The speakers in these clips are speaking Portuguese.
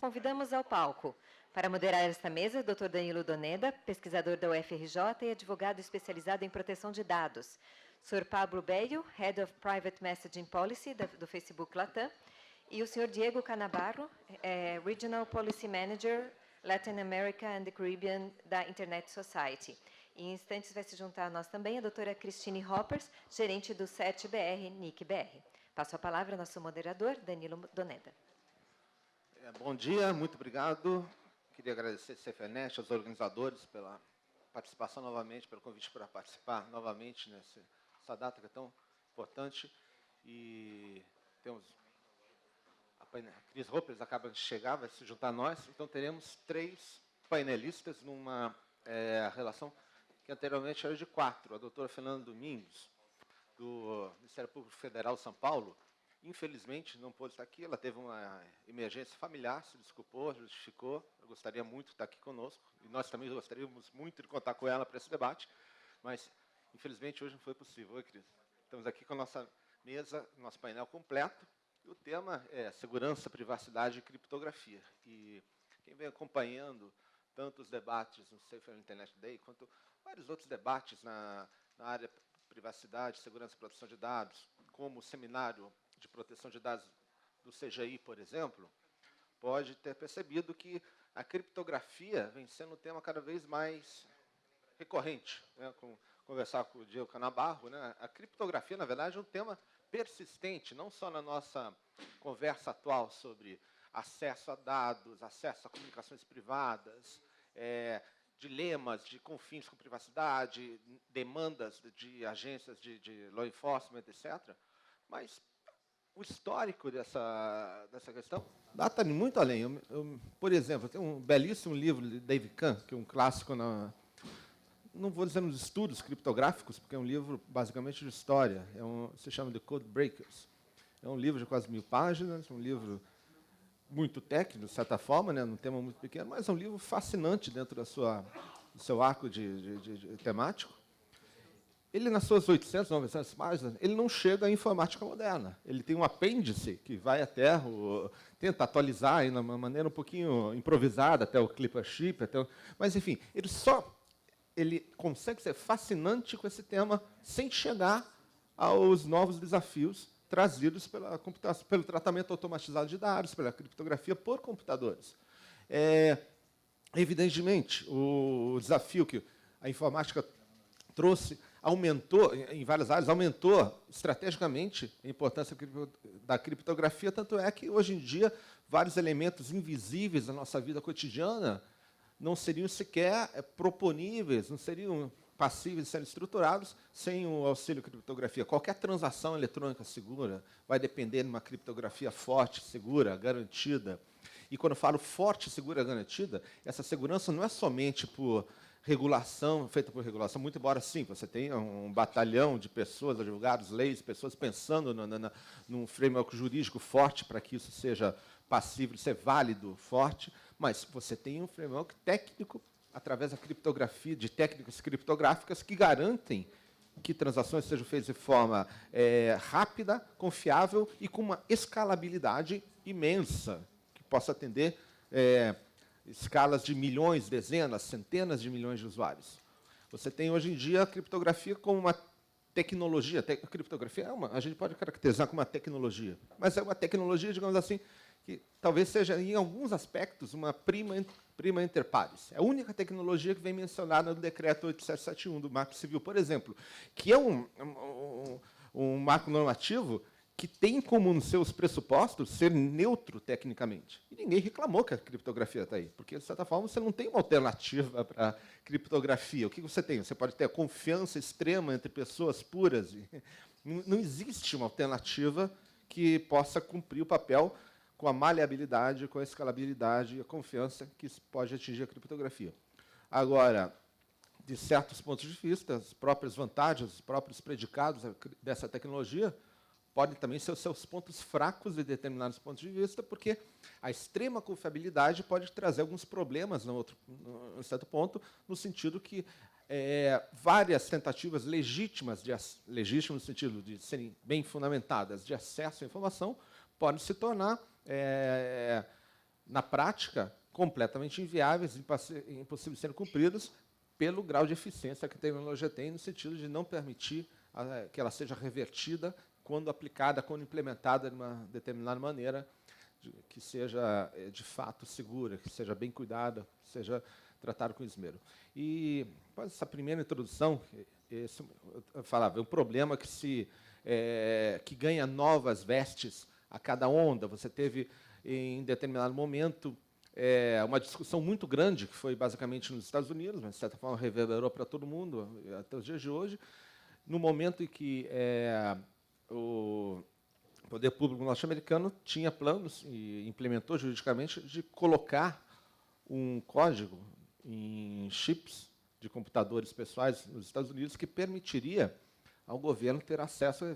convidamos ao palco, para moderar esta mesa, Dr. Danilo Doneda, pesquisador da UFRJ e advogado especializado em proteção de dados. Sr. Pablo Bello, Head of Private Messaging Policy do Facebook Latam, e o Sr. Diego Canabarro, Regional Policy Manager, Latin America and the Caribbean, da Internet Society. Em instantes vai se juntar a nós também a doutora Christine Hoppers, gerente do CERT-BR, NIC-BR. Passo a palavra ao nosso moderador, Danilo Doneda. Bom dia, muito obrigado. Queria agradecer a CFNet, aos organizadores, pela participação novamente, pelo convite para participar novamente nessa data que é tão importante. E temos a Cris Hoppers acaba de chegar, vai se juntar a nós. Então, teremos 3 painelistas numa relação que anteriormente era de 4. A doutora Fernanda Domingos, do Ministério Público Federal de São Paulo, infelizmente não pôde estar aqui, ela teve uma emergência familiar, se desculpou, justificou. Eu gostaria muito de estar aqui conosco, e nós também gostaríamos muito de contar com ela para esse debate, mas infelizmente hoje não foi possível. Oi, Cris. Estamos aqui com a nossa mesa, nosso painel completo, e o tema é segurança, privacidade e criptografia. E quem vem acompanhando tanto os debates no Safer Internet Day, quanto vários outros debates na área privacidade, segurança e proteção de dados, como o seminário de proteção de dados do CGI, por exemplo, pode ter percebido que a criptografia vem sendo um tema cada vez mais recorrente. Né? Conversar com o Diego Canabarro, né? A criptografia, na verdade, é um tema persistente, não só na nossa conversa atual sobre acesso a dados, acesso a comunicações privadas, dilemas de confins com privacidade, demandas de agências de law enforcement, etc. Mas o histórico dessa questão data muito além. Por exemplo, tem um belíssimo livro de David Kahn, que é um clássico, não vou dizer nos estudos criptográficos, porque é um livro basicamente de história, se chama The Code Breakers. É um livro de quase 1000 páginas, um livro muito técnico, de certa forma, né, num tema muito pequeno, mas é um livro fascinante dentro do seu arco de temático. Ele, nas suas 800, 900 páginas, ele não chega à informática moderna. Ele tem um apêndice que vai até tenta atualizar de uma maneira um pouquinho improvisada, até o Clipper Chip, mas, enfim, ele consegue ser fascinante com esse tema sem chegar aos novos desafios trazidos pela computação, pelo tratamento automatizado de dados, pela criptografia por computadores. Evidentemente, o desafio que a informática trouxe aumentou, em várias áreas, aumentou estrategicamente a importância da criptografia, tanto é que, hoje em dia, vários elementos invisíveis da nossa vida cotidiana não seriam sequer proponíveis, não seriam passíveis de serem estruturados sem o auxílio de criptografia. Qualquer transação eletrônica segura vai depender de uma criptografia forte, segura, garantida. E, quando eu falo forte, segura, garantida, essa segurança não é somente por regulação, feita por regulação, muito embora, sim, você tenha um batalhão de pessoas, advogados, leis, pessoas pensando num framework jurídico forte para que isso seja passível, ser válido, forte, mas você tem um framework técnico, através da criptografia, de técnicas criptográficas que garantem que transações sejam feitas de forma rápida, confiável e com uma escalabilidade imensa, que possa atender escalas de milhões, dezenas, centenas de milhões de usuários. Você tem, hoje em dia, a criptografia como uma tecnologia. A criptografia a gente pode caracterizar como uma tecnologia, mas é uma tecnologia, digamos assim, que talvez seja, em alguns aspectos, uma prima inter pares. É a única tecnologia que vem mencionada no decreto 8771 do Marco Civil, por exemplo, que é um marco normativo que tem como nos seus pressupostos ser neutro tecnicamente. E ninguém reclamou que a criptografia está aí, porque, de certa forma, você não tem uma alternativa para a criptografia. O que você tem? Você pode ter a confiança extrema entre pessoas puras. Não existe uma alternativa que possa cumprir o papel com a maleabilidade, com a escalabilidade e a confiança que pode atingir a criptografia. Agora, de certos pontos de vista, as próprias vantagens, os próprios predicados dessa tecnologia podem também ser os seus pontos fracos de determinados pontos de vista, porque a extrema confiabilidade pode trazer alguns problemas, num certo ponto, no sentido que várias tentativas legítimas no sentido de serem bem fundamentadas, de acesso à informação, podem se tornar na prática, completamente inviáveis, impossíveis de serem cumpridas, pelo grau de eficiência que a tecnologia tem, no sentido de não permitir que ela seja revertida quando aplicada, quando implementada de uma determinada maneira, que seja, de fato, segura, que seja bem cuidada, que seja tratada com esmero. E, após essa primeira introdução, eu falava, é um problema que ganha novas vestes a cada onda. Você teve, em determinado momento, uma discussão muito grande, que foi basicamente nos Estados Unidos, mas, de certa forma, reverberou para todo mundo, até os dias de hoje, no momento em que o poder público norte-americano tinha planos, e implementou juridicamente, de colocar um código em chips de computadores pessoais nos Estados Unidos que permitiria ao governo ter acesso,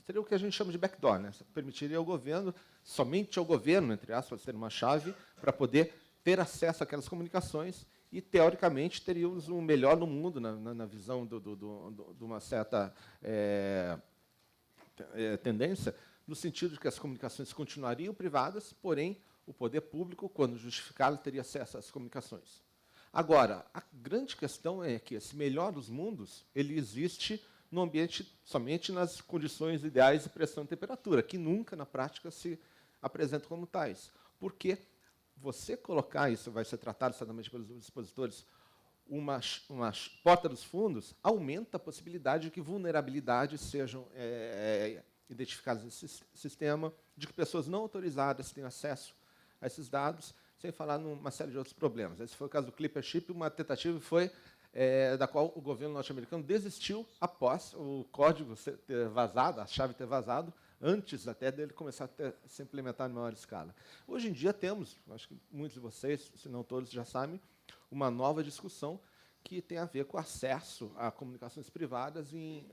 seria o que a gente chama de backdoor, né? Permitiria ao governo, somente ao governo, entre aspas, ter uma chave para poder ter acesso àquelas comunicações e, teoricamente, teríamos o melhor no mundo, na visão de uma certa tendência, no sentido de que as comunicações continuariam privadas, porém, o poder público, quando justificado, teria acesso às comunicações. Agora, a grande questão é que esse melhor dos mundos ele existe no ambiente somente nas condições ideais de pressão e temperatura, que nunca, na prática, se apresentam como tais. Porque você colocar, isso vai ser tratado certamente pelos expositores, uma porta dos fundos, aumenta a possibilidade de que vulnerabilidades sejam identificadas nesse sistema, de que pessoas não autorizadas tenham acesso a esses dados, sem falar numa série de outros problemas. Esse foi o caso do Clipper Chip, uma tentativa foi da qual o governo norte-americano desistiu após o código ter vazado, a chave ter vazado, antes até dele começar a se implementar em maior escala. Hoje em dia temos, acho que muitos de vocês, se não todos já sabem, uma nova discussão que tem a ver com acesso a comunicações privadas em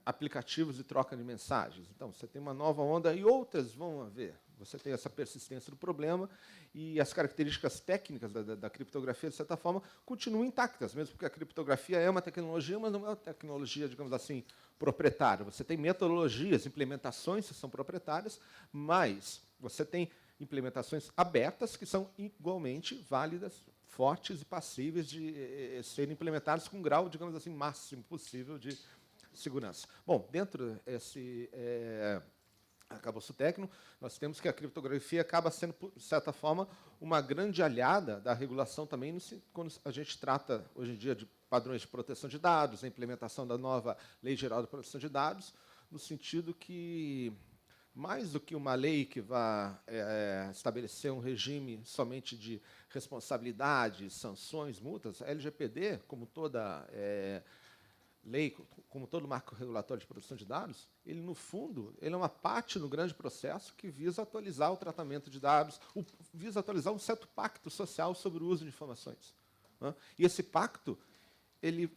aplicativos de troca de mensagens. Então, você tem uma nova onda e outras vão haver. Você tem essa persistência do problema e as características técnicas da criptografia, de certa forma, continuam intactas, mesmo porque a criptografia é uma tecnologia, mas não é uma tecnologia, digamos assim, proprietária. Você tem metodologias, implementações que são proprietárias, mas você tem implementações abertas que são igualmente válidas, fortes e passíveis de serem implementadas com um grau, digamos assim, máximo possível de segurança. Bom, dentro desse arcabouço técnico, nós temos que a criptografia acaba sendo, de certa forma, uma grande aliada da regulação também, quando a gente trata, hoje em dia, de padrões de proteção de dados, a implementação da nova Lei Geral de Proteção de Dados, no sentido que, mais do que uma lei que vá estabelecer um regime somente de responsabilidade, sanções, multas, a LGPD, como toda lei, como todo marco regulatório de proteção de dados, ele, no fundo, ele é uma parte no grande processo que visa atualizar o tratamento de dados, visa atualizar um certo pacto social sobre o uso de informações. Né? E esse pacto ele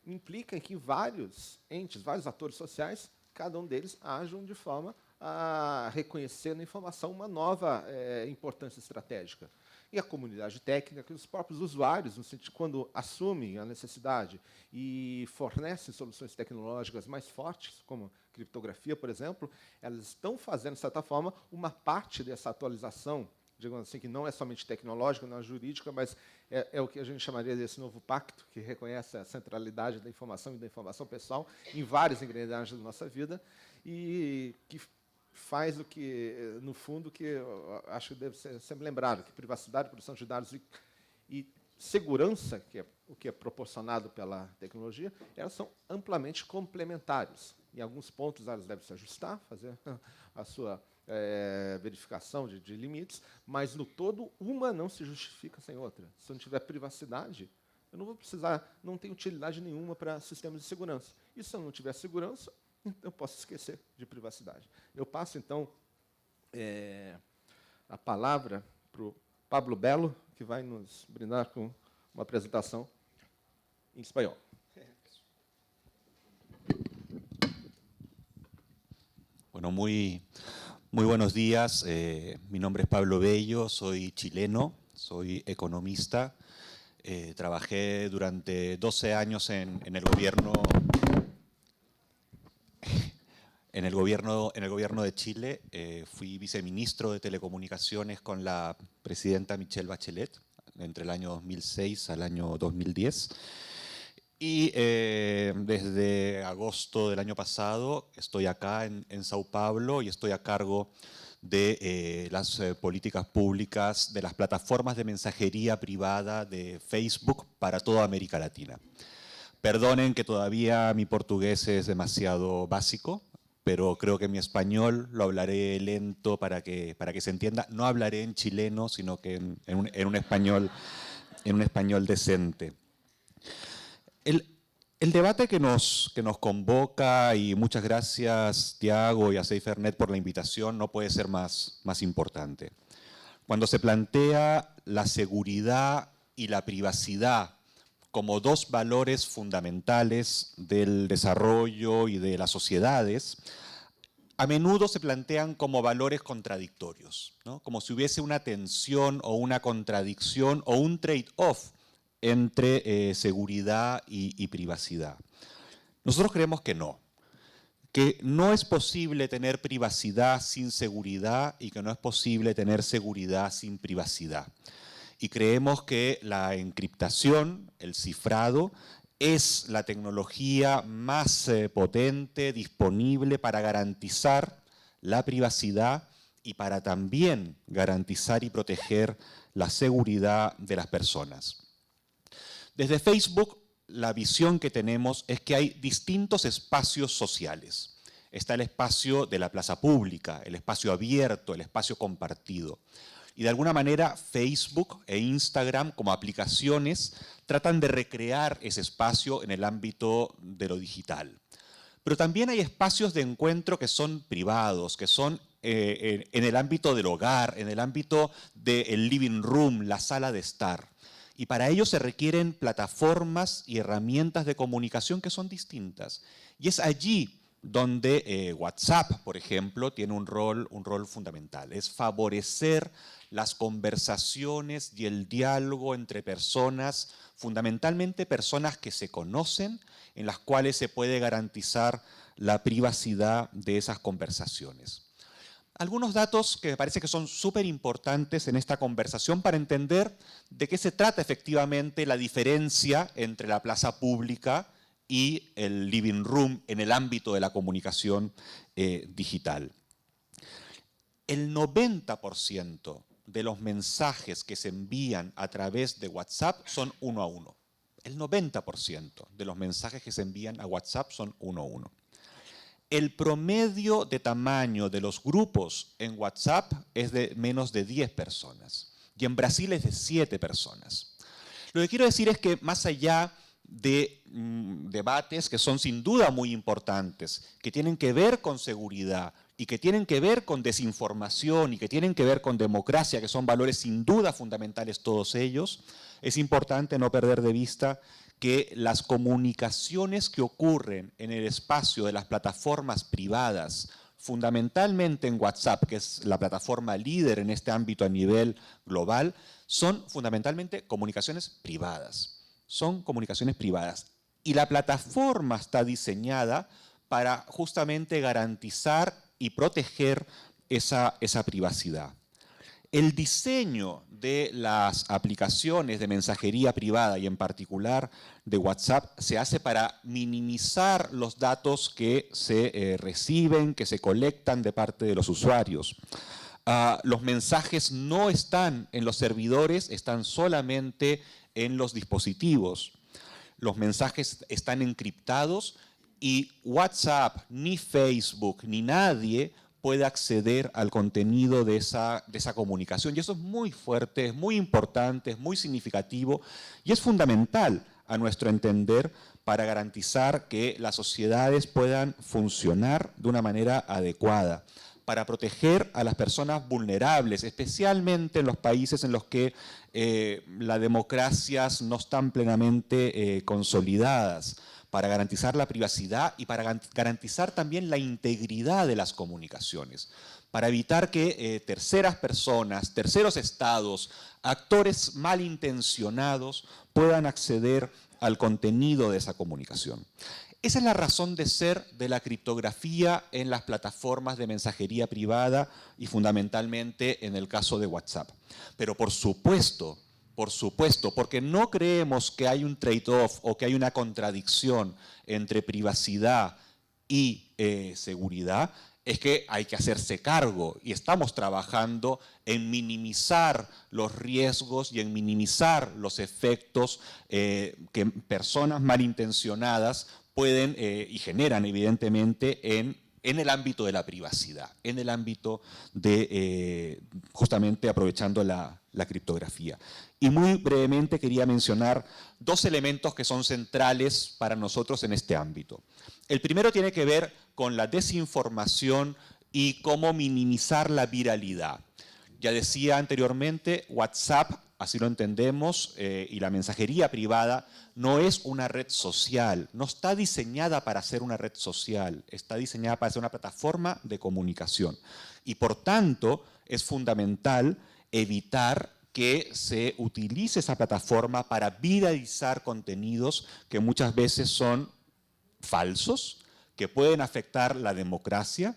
implica em que vários entes, vários atores sociais, cada um deles ajam de forma a reconhecer na informação uma nova importância estratégica. E a comunidade técnica, os próprios usuários, no sentido, quando assumem a necessidade e fornecem soluções tecnológicas mais fortes, como criptografia, por exemplo, elas estão fazendo, de certa forma, uma parte dessa atualização, digamos assim, que não é somente tecnológica, não é jurídica, mas é o que a gente chamaria desse novo pacto, que reconhece a centralidade da informação e da informação pessoal em várias engrenagens da nossa vida, e que faz o que, no fundo, que eu acho que deve ser sempre lembrado, que privacidade, proteção de dados e segurança, que é o que é proporcionado pela tecnologia, elas são amplamente complementares. Em alguns pontos, elas devem se ajustar, fazer a sua verificação de limites, mas, no todo, uma não se justifica sem outra. Se eu não tiver privacidade, eu não vou precisar, não tem utilidade nenhuma para sistemas de segurança. E se eu não tiver segurança, eu posso esquecer de privacidade. Eu passo, então, a palavra para o Pablo Belo, que vai nos brindar com uma apresentação em espanhol. Bueno, muy buenos días. Mi nombre es Pablo Bello, soy chileno, soy economista. Trabajé durante 12 años en el gobierno en el gobierno de Chile fui viceministro de Telecomunicaciones con la presidenta Michelle Bachelet entre el año 2006 al año 2010. Y desde agosto del año pasado estoy acá en Sao Paulo y estoy a cargo de las políticas públicas de las plataformas de mensajería privada de Facebook para toda América Latina. Perdonen que todavía mi portugués es demasiado básico, pero creo que mi español lo hablaré lento para que se entienda. No hablaré en chileno, sino que en un español decente. El debate que nos convoca, y muchas gracias Tiago y a SaferNet por la invitación, no puede ser más importante. Cuando se plantea la seguridad y la privacidad como dos valores fundamentales del desarrollo y de las sociedades, a menudo se plantean como valores contradictorios, ¿no? Como si hubiese una tensión o una contradicción o un trade-off entre seguridad y privacidad. Nosotros creemos que no es posible tener privacidad sin seguridad y que no es posible tener seguridad sin privacidad. Y creemos que la encriptación, el cifrado, es la tecnología más potente, disponible para garantizar la privacidad y para también garantizar y proteger la seguridad de las personas. Desde Facebook, la visión que tenemos es que hay distintos espacios sociales. Está el espacio de la plaza pública, el espacio abierto, el espacio compartido. Y de alguna manera Facebook e Instagram como aplicaciones tratan de recrear ese espacio en el ámbito de lo digital. Pero también hay espacios de encuentro que son privados, que son en el ámbito del hogar, en el ámbito del living room, la sala de estar. Y para ello se requieren plataformas y herramientas de comunicación que son distintas. Y es allí donde WhatsApp, por ejemplo, tiene un rol fundamental. Es favorecer las conversaciones y el diálogo entre personas, fundamentalmente personas que se conocen, en las cuales se puede garantizar la privacidad de esas conversaciones. Algunos datos que me parece que son súper importantes en esta conversación para entender de qué se trata efectivamente la diferencia entre la plaza pública y el living room en el ámbito de la comunicación digital. El 90% de los mensajes que se envían a través de WhatsApp son uno a uno. El 90% de los mensajes que se envían a WhatsApp son uno a uno. El promedio de tamaño de los grupos en WhatsApp es de menos de 10 personas y en Brasil es de 7 personas. Lo que quiero decir es que más allá de debates que son sin duda muy importantes, que tienen que ver con seguridad y que tienen que ver con desinformación y que tienen que ver con democracia, que son valores sin duda fundamentales todos ellos, es importante no perder de vista que las comunicaciones que ocurren en el espacio de las plataformas privadas, fundamentalmente en WhatsApp, que es la plataforma líder en este ámbito a nivel global, son fundamentalmente comunicaciones privadas. Son comunicaciones privadas. Y la plataforma está diseñada para justamente garantizar y proteger esa privacidad. El diseño de las aplicaciones de mensajería privada y en particular de WhatsApp se hace para minimizar los datos que se reciben, que se colectan de parte de los usuarios. Los mensajes no están en los servidores, están solamente en los dispositivos. Los mensajes están encriptados y WhatsApp, ni Facebook, ni nadie puede acceder al contenido de esa comunicación. Y eso es muy fuerte, es muy importante, es muy significativo y es fundamental a nuestro entender para garantizar que las sociedades puedan funcionar de una manera adecuada, para proteger a las personas vulnerables, especialmente en los países en los que las democracias no están plenamente consolidadas, para garantizar la privacidad y para garantizar también la integridad de las comunicaciones, para evitar que terceras personas, terceros estados, actores malintencionados puedan acceder al contenido de esa comunicación. Esa es la razón de ser de la criptografía en las plataformas de mensajería privada y fundamentalmente en el caso de WhatsApp. Pero por supuesto, porque no creemos que hay un trade-off o que hay una contradicción entre privacidad y seguridad, es que hay que hacerse cargo y estamos trabajando en minimizar los riesgos y en minimizar los efectos que personas malintencionadas pueden y generan evidentemente en el ámbito de la privacidad, en el ámbito de justamente aprovechando la criptografía. Y muy brevemente quería mencionar dos elementos que son centrales para nosotros en este ámbito. El primero tiene que ver con la desinformación y cómo minimizar la viralidad. Ya decía anteriormente, WhatsApp, así lo entendemos, y la mensajería privada no es una red social, no está diseñada para ser una red social, está diseñada para ser una plataforma de comunicación. Y por tanto, es fundamental evitar que se utilice esa plataforma para viralizar contenidos que muchas veces son falsos, que pueden afectar la democracia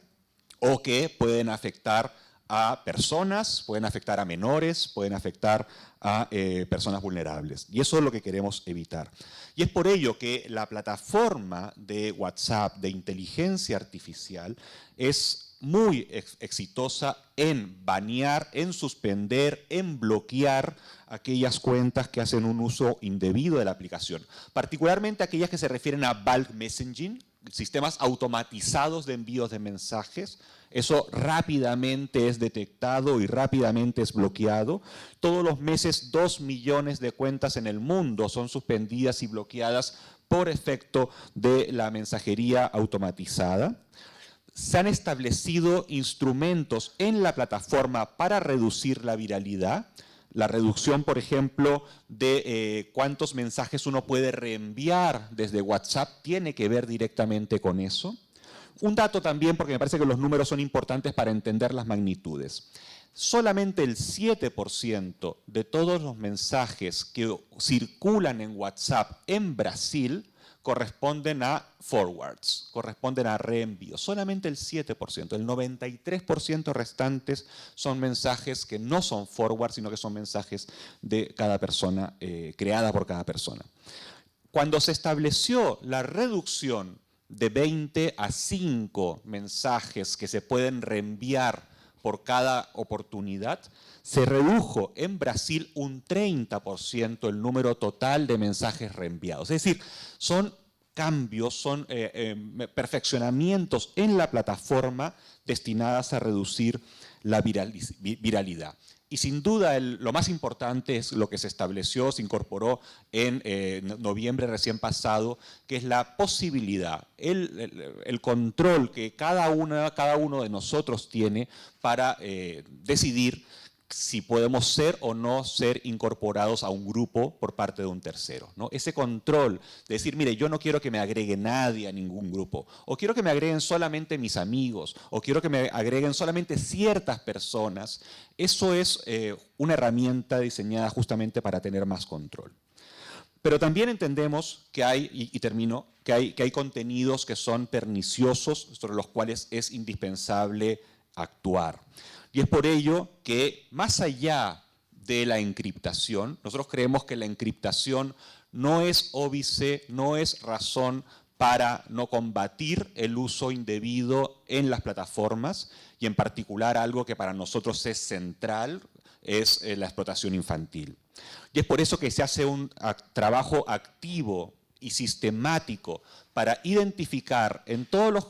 o que pueden afectar a personas, pueden afectar a menores, pueden afectar a personas vulnerables. Y eso es lo que queremos evitar. Y es por ello que la plataforma de WhatsApp de inteligencia artificial es muy exitosa en banear, en suspender, en bloquear aquellas cuentas que hacen un uso indebido de la aplicación. Particularmente aquellas que se refieren a bulk messaging, sistemas automatizados de envíos de mensajes. Eso rápidamente es detectado y rápidamente es bloqueado. Todos los meses 2 millones de cuentas en el mundo son suspendidas y bloqueadas por efecto de la mensajería automatizada. Se han establecido instrumentos en la plataforma para reducir la viralidad. La reducción, por ejemplo, de cuántos mensajes uno puede reenviar desde WhatsApp tiene que ver directamente con eso. Un dato también, porque me parece que los números son importantes para entender las magnitudes. Solamente el 7% de todos los mensajes que circulan en WhatsApp en Brasil corresponden a forwards, corresponden a reenvíos. Solamente el 7%, el 93% restantes son mensajes que no son forwards, sino que son mensajes de cada persona, creada por cada persona. Cuando se estableció la reducción de 20 a 5 mensajes que se pueden reenviar por cada oportunidad, se redujo en Brasil un 30% el número total de mensajes reenviados. Es decir, son cambios, son perfeccionamientos en la plataforma destinadas a reducir la viralidad. Y sin duda lo más importante es lo que se estableció, se incorporó en noviembre recién pasado, que es la posibilidad, el control que cada uno de nosotros tiene para decidir si podemos ser o no ser incorporados a un grupo por parte de un tercero, ¿no? Ese control de decir, mire, yo no quiero que me agregue nadie a ningún grupo, o quiero que me agreguen solamente mis amigos, o quiero que me agreguen solamente ciertas personas. Eso es una herramienta diseñada justamente para tener más control. Pero también entendemos que hay, y termino, que hay contenidos que son perniciosos, sobre los cuales es indispensable actuar. Y es por ello que, más allá de la encriptación, nosotros creemos que la encriptación no es óbice, no es razón para no combatir el uso indebido en las plataformas, y en particular algo que para nosotros es central, es la explotación infantil. Y es por eso que se hace un trabajo activo y sistemático para identificar en todas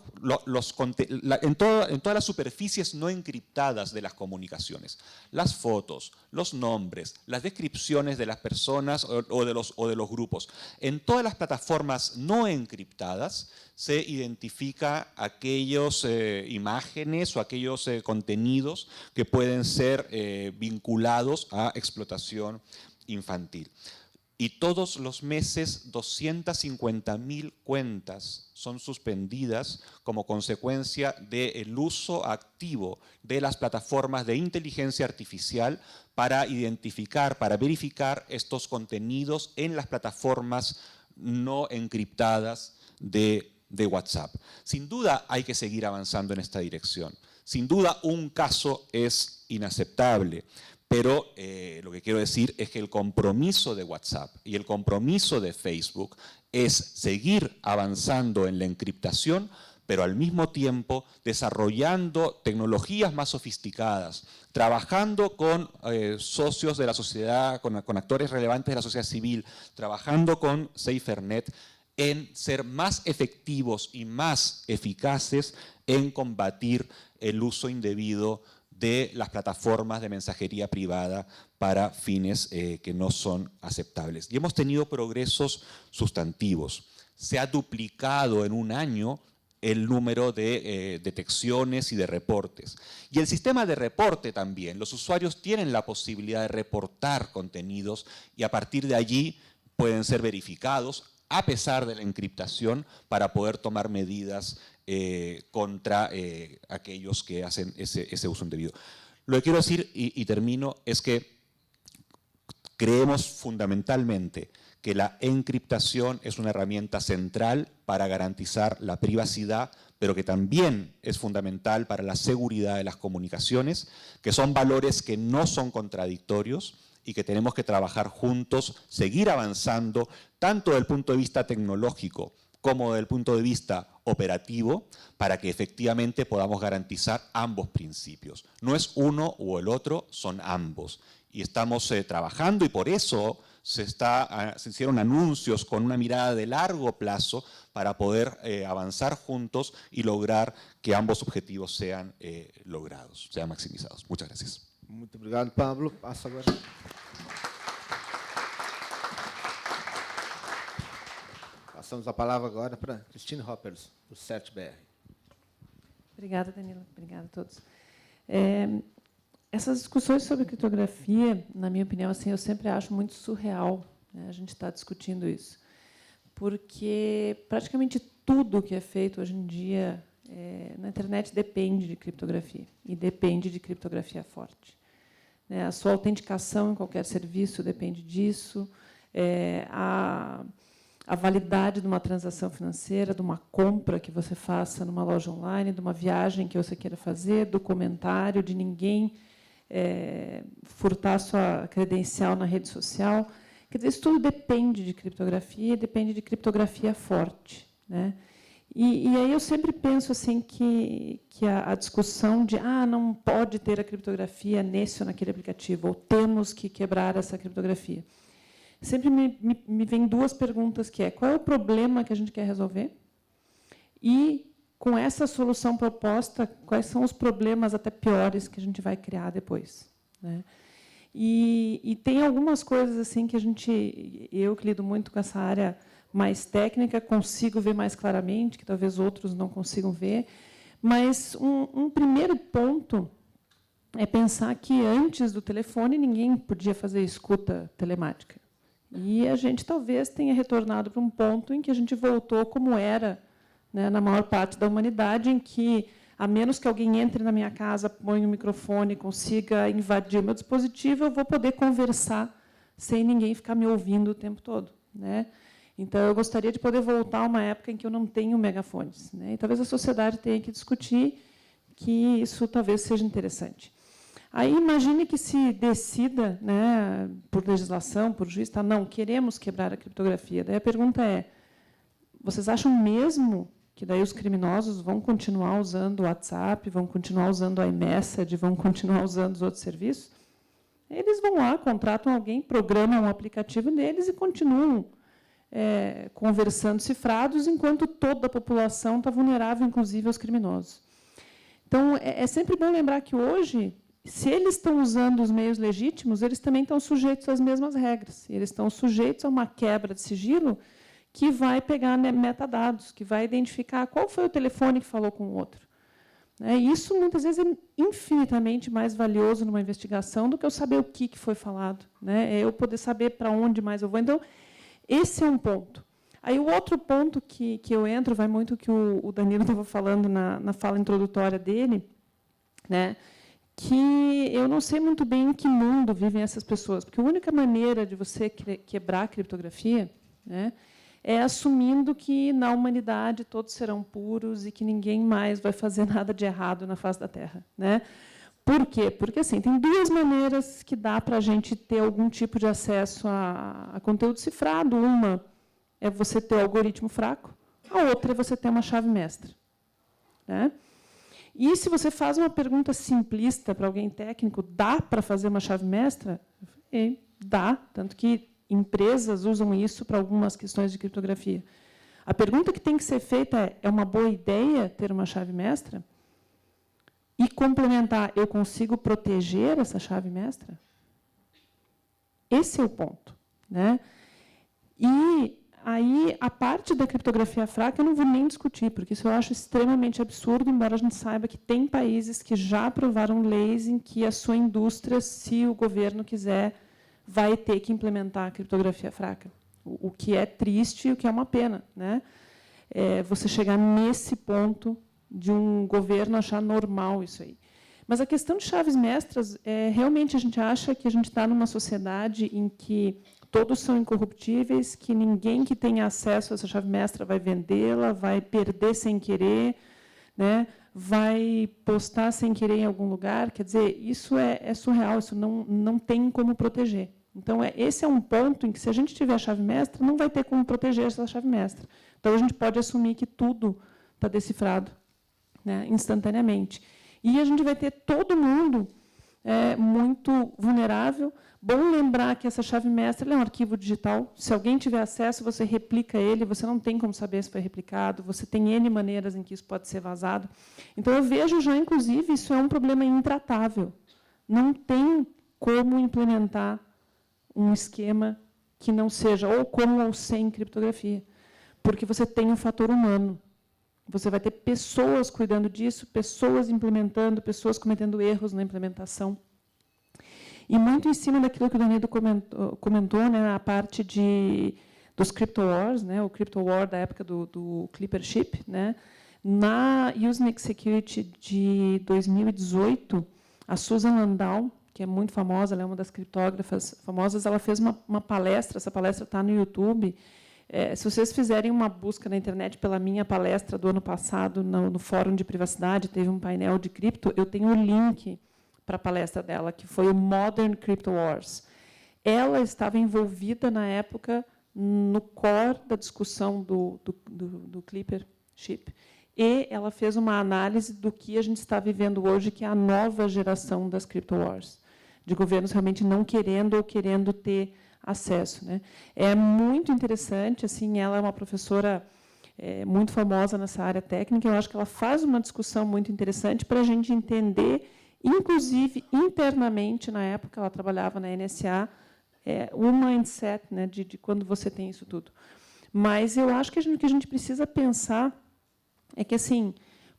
las superficies no encriptadas de las comunicaciones, las fotos, los nombres, las descripciones de las personas o de los grupos. En todas las plataformas no encriptadas se identifica aquellas imágenes o aquellos contenidos que pueden ser vinculados a explotación infantil. Y todos los meses 250.000 cuentas son suspendidas como consecuencia del uso activo de las plataformas de inteligencia artificial para identificar, para verificar estos contenidos en las plataformas no encriptadas de WhatsApp. Sin duda hay que seguir avanzando en esta dirección. Sin duda un caso es inaceptable, pero lo que quiero decir es que el compromiso de WhatsApp y el compromiso de Facebook es seguir avanzando en la encriptación, pero al mismo tiempo desarrollando tecnologías más sofisticadas, trabajando con socios de la sociedad, con actores relevantes de la sociedad civil, trabajando con SaferNet, en ser más efectivos y más eficaces en combatir el uso indebido de las plataformas de mensajería privada para fines que no son aceptables. Y hemos tenido progresos sustantivos. Se ha duplicado en un año el número de detecciones y de reportes. Y el sistema de reporte también. Los usuarios tienen la posibilidad de reportar contenidos y a partir de allí pueden ser verificados a pesar de la encriptación para poder tomar medidas contra aquellos que hacen ese uso indebido. Lo que quiero decir, y termino, es que creemos fundamentalmente que la encriptación es una herramienta central para garantizar la privacidad, pero que también es fundamental para la seguridad de las comunicaciones, que son valores que no son contradictorios y que tenemos que trabajar juntos, seguir avanzando, tanto desde el punto de vista tecnológico como desde el punto de vista operativo, para que efectivamente podamos garantizar ambos principios. No es uno o el otro, son ambos. Y estamos trabajando y por eso se hicieron anuncios con una mirada de largo plazo para poder avanzar juntos y lograr que ambos objetivos sean logrados, sean maximizados. Muchas gracias. Muito obrigado, Pablo. Passa agora. Passamos a palavra agora para Christine Hoppers, do CERT-BR. Obrigada, Danilo. Obrigada a todos. Essas discussões sobre criptografia, na minha opinião, assim, eu sempre acho muito surreal, né, a gente estar discutindo isso, porque praticamente tudo que é feito hoje em dia na internet depende de criptografia, e depende de criptografia forte. Né, a sua autenticação em qualquer serviço depende disso, a validade de uma transação financeira, de uma compra que você faça numa loja online, de uma viagem que você queira fazer, do comentário, de ninguém furtar sua credencial na rede social. Quer dizer, isso tudo depende de criptografia, depende de criptografia forte. Né? E aí eu sempre penso assim que a discussão de não pode ter a criptografia nesse ou naquele aplicativo, ou temos que quebrar essa criptografia. Sempre me vem duas perguntas, que é: qual é o problema que a gente quer resolver? E, com essa solução proposta, quais são os problemas até piores que a gente vai criar depois? Né? E tem algumas coisas assim que eu que lido muito com essa área mais técnica, consigo ver mais claramente, que talvez outros não consigam ver. Mas um primeiro ponto é pensar que, antes do telefone, ninguém podia fazer escuta telemática. E a gente talvez tenha retornado para um ponto em que a gente voltou como era, né, na maior parte da humanidade, em que, a menos que alguém entre na minha casa, ponha um microfone, consiga invadir o meu dispositivo, eu vou poder conversar sem ninguém ficar me ouvindo o tempo todo. Né? Então, eu gostaria de poder voltar a uma época em que eu não tenho megafones. Né? E talvez a sociedade tenha que discutir que isso talvez seja interessante. Aí, imagine que se decida, né, por legislação, por juiz, não, queremos quebrar a criptografia. Daí a pergunta é: vocês acham mesmo que daí os criminosos vão continuar usando o WhatsApp, vão continuar usando o iMessage, vão continuar usando os outros serviços? Eles vão lá, contratam alguém, programam um aplicativo deles e continuam conversando cifrados, enquanto toda a população está vulnerável, inclusive aos criminosos. Então, é sempre bom lembrar que, hoje, se eles estão usando os meios legítimos, eles também estão sujeitos às mesmas regras. Eles estão sujeitos a uma quebra de sigilo que vai pegar metadados, que vai identificar qual foi o telefone que falou com o outro. Isso, muitas vezes, é infinitamente mais valioso numa investigação do que eu saber o que foi falado. É eu poder saber para onde mais eu vou. Então, esse é um ponto. Aí, o outro ponto que eu entro, vai muito que o Danilo estava falando na fala introdutória dele, né, que eu não sei muito bem em que mundo vivem essas pessoas, porque a única maneira de você quebrar a criptografia, né, é assumindo que, na humanidade, todos serão puros e que ninguém mais vai fazer nada de errado na face da Terra, né? Por quê? Porque assim, tem duas maneiras que dá para a gente ter algum tipo de acesso a conteúdo cifrado. Uma é você ter o algoritmo fraco, a outra é você ter uma chave mestra, né? E se você faz uma pergunta simplista para alguém técnico, dá para fazer uma chave mestra? Dá, tanto que empresas usam isso para algumas questões de criptografia. A pergunta que tem que ser feita é uma boa ideia ter uma chave mestra? E complementar, eu consigo proteger essa chave mestra? Esse é o ponto, né? E aí, a parte da criptografia fraca, eu não vou nem discutir, porque isso eu acho extremamente absurdo, embora a gente saiba que tem países que já aprovaram leis em que a sua indústria, se o governo quiser, vai ter que implementar a criptografia fraca. O que é triste e o que é uma pena, né? Você chegar nesse ponto de um governo achar normal isso aí. Mas a questão de chaves mestras, realmente a gente acha que a gente está numa sociedade em que todos são incorruptíveis, que ninguém que tenha acesso a essa chave mestra vai vendê-la, vai perder sem querer, né? Vai postar sem querer em algum lugar. Quer dizer, isso é surreal, isso não tem como proteger. Então, esse é um ponto em que, se a gente tiver a chave mestra, não vai ter como proteger essa chave mestra. Então, a gente pode assumir que tudo está decifrado, né, instantaneamente. E a gente vai ter todo mundo muito vulnerável. Bom lembrar que essa chave mestra é um arquivo digital. Se alguém tiver acesso, você replica ele, você não tem como saber se foi replicado, você tem N maneiras em que isso pode ser vazado. Então, eu vejo já, inclusive, isso é um problema intratável. Não tem como implementar um esquema que não seja ou com ou sem criptografia, porque você tem um fator humano. Você vai ter pessoas cuidando disso, pessoas implementando, pessoas cometendo erros na implementação. E muito em cima daquilo que o Danedo comentou, né, a parte dos Crypto Wars, né, o Crypto War da época do Clipper Chip, né, na Usenix Security de 2018, a Susan Landau, que é muito famosa, ela é uma das criptógrafas famosas, ela fez uma palestra, essa palestra está no YouTube. Se vocês fizerem uma busca na internet pela minha palestra do ano passado, no Fórum de Privacidade, teve um painel de cripto, eu tenho o link para a palestra dela, que foi o Modern Crypto Wars. Ela estava envolvida, na época, no core da discussão do Clipper Chip, e ela fez uma análise do que a gente está vivendo hoje, que é a nova geração das Crypto Wars, de governos realmente não querendo ou querendo ter acesso, né? É muito interessante, assim, ela é uma professora muito famosa nessa área técnica, eu acho que ela faz uma discussão muito interessante para a gente entender, inclusive, internamente, na época, ela trabalhava na NSA, o mindset, né, de quando você tem isso tudo. Mas eu acho que o que a gente precisa pensar é que, assim,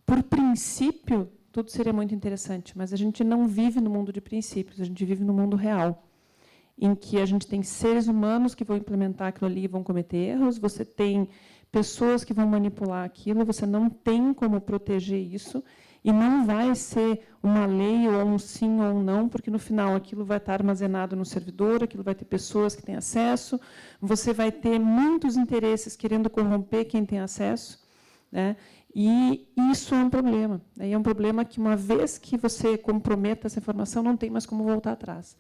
por princípio, tudo seria muito interessante, mas a gente não vive no mundo de princípios, a gente vive no mundo real, em que a gente tem seres humanos que vão implementar aquilo ali e vão cometer erros, você tem pessoas que vão manipular aquilo, você não tem como proteger isso, e não vai ser uma lei ou um sim ou um não, porque, no final, aquilo vai estar armazenado no servidor, aquilo vai ter pessoas que têm acesso, você vai ter muitos interesses querendo corromper quem tem acesso, né? E isso é um problema. É um problema que, uma vez que você comprometa essa informação, não tem mais como voltar atrás.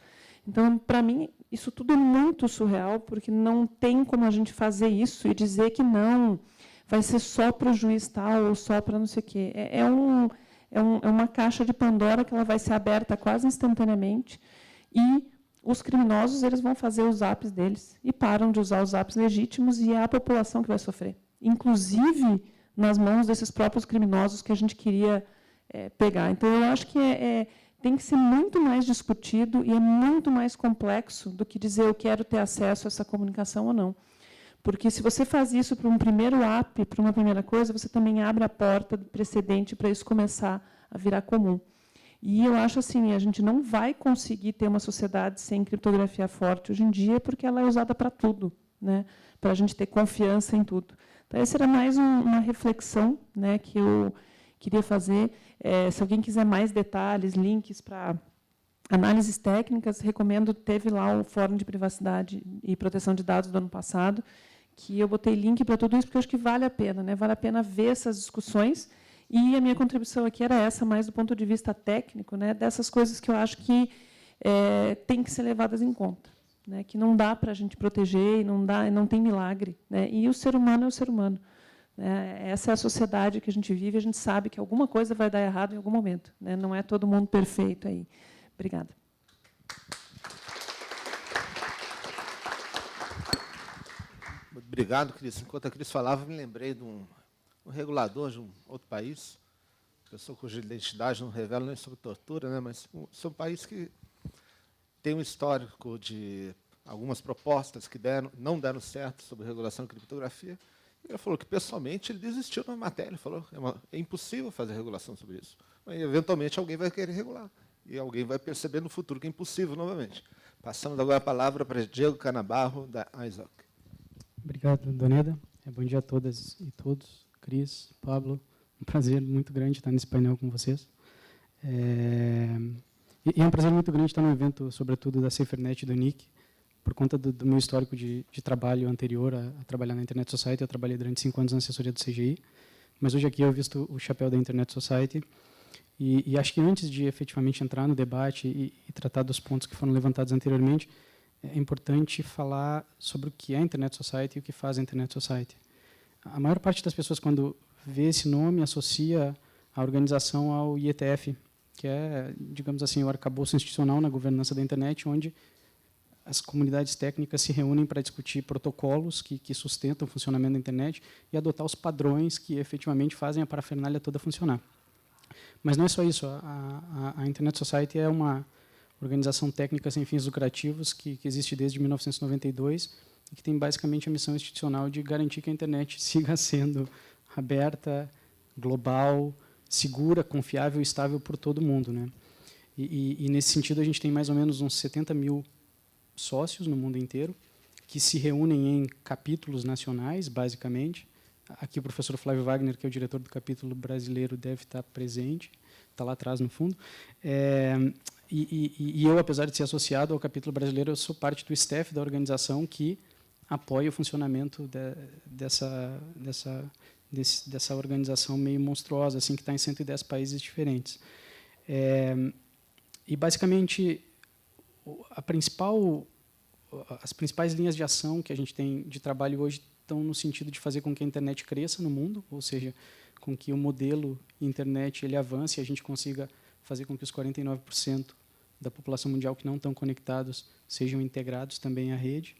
Então, para mim, isso tudo é muito surreal, porque não tem como a gente fazer isso e dizer que não, vai ser só para o juiz tal ou só para não sei o quê. É uma caixa de Pandora que ela vai ser aberta quase instantaneamente, e os criminosos, eles vão fazer os apps deles e param de usar os apps legítimos, e é a população que vai sofrer. Inclusive nas mãos desses próprios criminosos que a gente queria pegar. Então, eu acho que tem que ser muito mais discutido e é muito mais complexo do que dizer eu quero ter acesso a essa comunicação ou não. Porque, se você faz isso para um primeiro app, para uma primeira coisa, você também abre a porta do precedente para isso começar a virar comum. E eu acho assim, a gente não vai conseguir ter uma sociedade sem criptografia forte hoje em dia, porque ela é usada para tudo, né? Para a gente ter confiança em tudo. Então, essa era mais uma reflexão, né, que eu queria fazer. Se alguém quiser mais detalhes, links para análises técnicas, recomendo, teve lá o Fórum de Privacidade e Proteção de Dados do ano passado, que eu botei link para tudo isso, porque eu acho que vale a pena, né? Vale a pena ver essas discussões. E a minha contribuição aqui era essa, mais do ponto de vista técnico, né? Dessas coisas que eu acho que têm que ser levadas em conta, né? Que não dá para a gente proteger, e não tem milagre, né? E o ser humano é o ser humano. Essa é a sociedade que a gente vive, a gente sabe que alguma coisa vai dar errado em algum momento, né? Não é todo mundo perfeito aí. Obrigada. Obrigado, Cris. Enquanto a Cris falava, me lembrei de um regulador de um outro país, pessoa cuja identidade não revela nem sobre tortura, né? Mas é um país que tem um histórico de algumas propostas que não deram certo sobre regulação de criptografia. Ele falou que, pessoalmente, ele desistiu da matéria. Ele falou que é impossível fazer regulação sobre isso. Mas, eventualmente, alguém vai querer regular. E alguém vai perceber no futuro que é impossível novamente. Passamos agora a palavra para Diego Canabarro, da Isaac. Obrigado, Doneda. Bom dia a todas e todos. Cris, Pablo, um prazer muito grande estar nesse painel com vocês. E é um prazer muito grande estar no evento, sobretudo da SaferNet e do NIC, por conta do meu histórico de trabalho anterior a trabalhar na Internet Society. Eu trabalhei durante 5 anos na assessoria do CGI, mas hoje aqui eu visto o chapéu da Internet Society. E acho que antes de efetivamente entrar no debate e tratar dos pontos que foram levantados anteriormente, é importante falar sobre o que é a Internet Society e o que faz a Internet Society. A maior parte das pessoas, quando vê esse nome, associa a organização ao IETF, que é, digamos assim, o arcabouço institucional na governança da internet, onde as comunidades técnicas se reúnem para discutir protocolos que sustentam o funcionamento da internet e adotar os padrões que efetivamente fazem a parafernália toda funcionar. Mas não é só isso. A Internet Society é uma organização técnica sem fins lucrativos que existe desde 1992 e que tem basicamente a missão institucional de garantir que a internet siga sendo aberta, global, segura, confiável e estável por todo mundo, né? E nesse sentido, a gente tem mais ou menos uns 70 mil sócios no mundo inteiro, que se reúnem em capítulos nacionais, basicamente. Aqui o professor Flávio Wagner, que é o diretor do capítulo brasileiro, deve estar presente, está lá atrás no fundo. E eu, apesar de ser associado ao capítulo brasileiro, eu sou parte do staff da organização que apoia o funcionamento dessa organização meio monstruosa, assim, que está em 110 países diferentes. E, basicamente, as principais linhas de ação que a gente tem de trabalho hoje estão no sentido de fazer com que a internet cresça no mundo, ou seja, com que o modelo internet ele avance e a gente consiga fazer com que os 49% da população mundial que não estão conectados sejam integrados também à rede,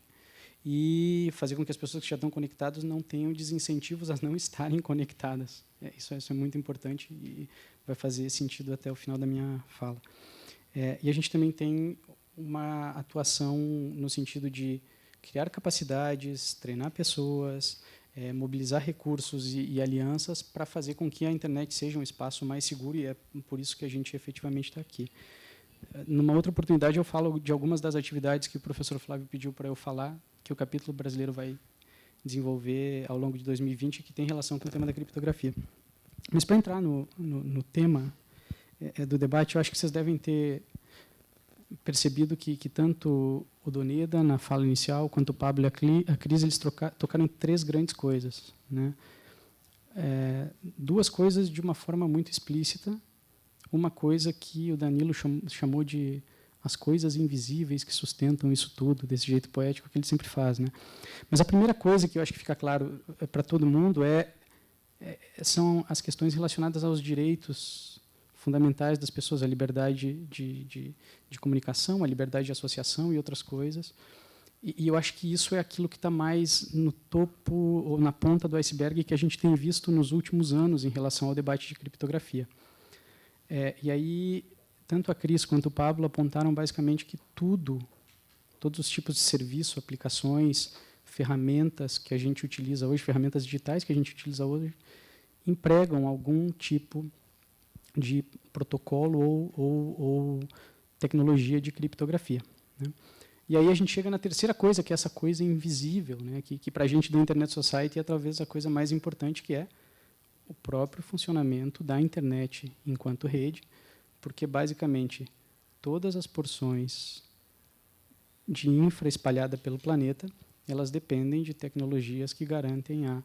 e fazer com que as pessoas que já estão conectadas não tenham desincentivos a não estarem conectadas. Isso é muito importante e vai fazer sentido até o final da minha fala. E a gente também tem uma atuação no sentido de criar capacidades, treinar pessoas, mobilizar recursos e alianças para fazer com que a internet seja um espaço mais seguro, e é por isso que a gente efetivamente está aqui. Numa outra oportunidade, eu falo de algumas das atividades que o professor Flávio pediu para eu falar, que o capítulo brasileiro vai desenvolver ao longo de 2020, que tem relação com o tema da criptografia. Mas, para entrar no tema do debate, eu acho que vocês devem ter percebido que tanto o Doneda, na fala inicial, quanto o Pablo e a Cris, eles tocaram em 3 grandes coisas, né? 2 coisas de uma forma muito explícita, uma coisa que o Danilo chamou de as coisas invisíveis que sustentam isso tudo, desse jeito poético que ele sempre faz, né? Mas a primeira coisa que eu acho que fica claro para todo mundo são as questões relacionadas aos direitos fundamentais das pessoas, a liberdade de comunicação, a liberdade de associação e outras coisas. E eu acho que isso é aquilo que está mais no topo ou na ponta do iceberg que a gente tem visto nos últimos anos em relação ao debate de criptografia. E aí, tanto a Cris quanto o Pablo apontaram basicamente que todos os tipos de serviço, aplicações, ferramentas que a gente utiliza hoje, ferramentas digitais que a gente utiliza hoje, empregam algum tipo de protocolo ou tecnologia de criptografia, né? E aí a gente chega na terceira coisa, que é essa coisa invisível, né? Que para a gente da Internet Society é talvez a coisa mais importante, que é o próprio funcionamento da internet enquanto rede, porque basicamente todas as porções de infra espalhada pelo planeta, elas dependem de tecnologias que garantem a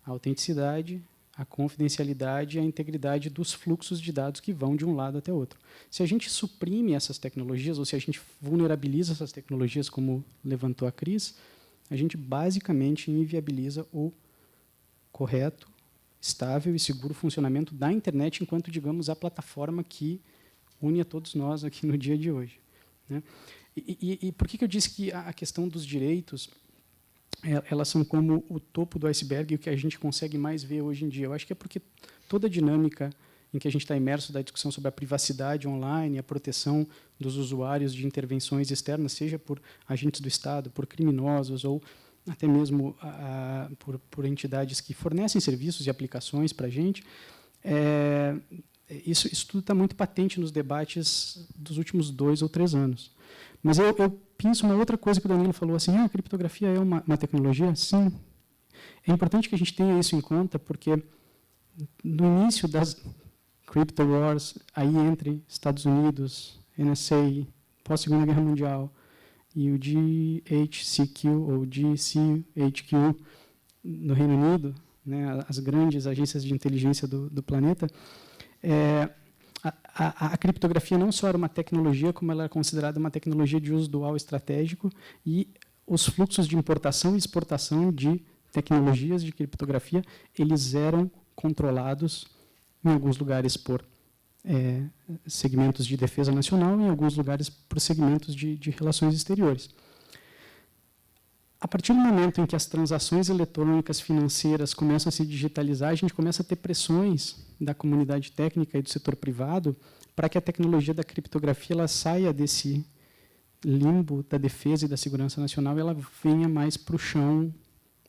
autenticidade, a confidencialidade e a integridade dos fluxos de dados que vão de um lado até outro. Se a gente suprime essas tecnologias, ou se a gente vulnerabiliza essas tecnologias, como levantou a Cris, a gente basicamente inviabiliza o correto, estável e seguro funcionamento da internet enquanto, digamos, a plataforma que une a todos nós aqui no dia de hoje, né? E por que eu disse que a questão dos direitos, elas são como o topo do iceberg e o que a gente consegue mais ver hoje em dia? Eu acho que é porque toda a dinâmica em que a gente está imerso da discussão sobre a privacidade online, a proteção dos usuários de intervenções externas, seja por agentes do Estado, por criminosos ou até mesmo por entidades que fornecem serviços e aplicações para a gente, isso tudo está muito patente nos debates dos últimos 2 ou 3 anos. Mas eu penso uma outra coisa que o Danilo falou, assim, a criptografia é uma tecnologia? Sim. É importante que a gente tenha isso em conta, porque no início das crypto wars, aí entre Estados Unidos, NSA, pós-Segunda Guerra Mundial, e o GHQ, ou GCHQ, no Reino Unido, né, as grandes agências de inteligência do planeta, a criptografia não só era uma tecnologia, como ela era considerada uma tecnologia de uso dual estratégico, e os fluxos de importação e exportação de tecnologias de criptografia, eles eram controlados em alguns lugares por segmentos de defesa nacional, em alguns lugares por segmentos de relações exteriores. A partir do momento em que as transações eletrônicas financeiras começam a se digitalizar, a gente começa a ter pressões da comunidade técnica e do setor privado para que a tecnologia da criptografia ela saia desse limbo da defesa e da segurança nacional e ela venha mais para o chão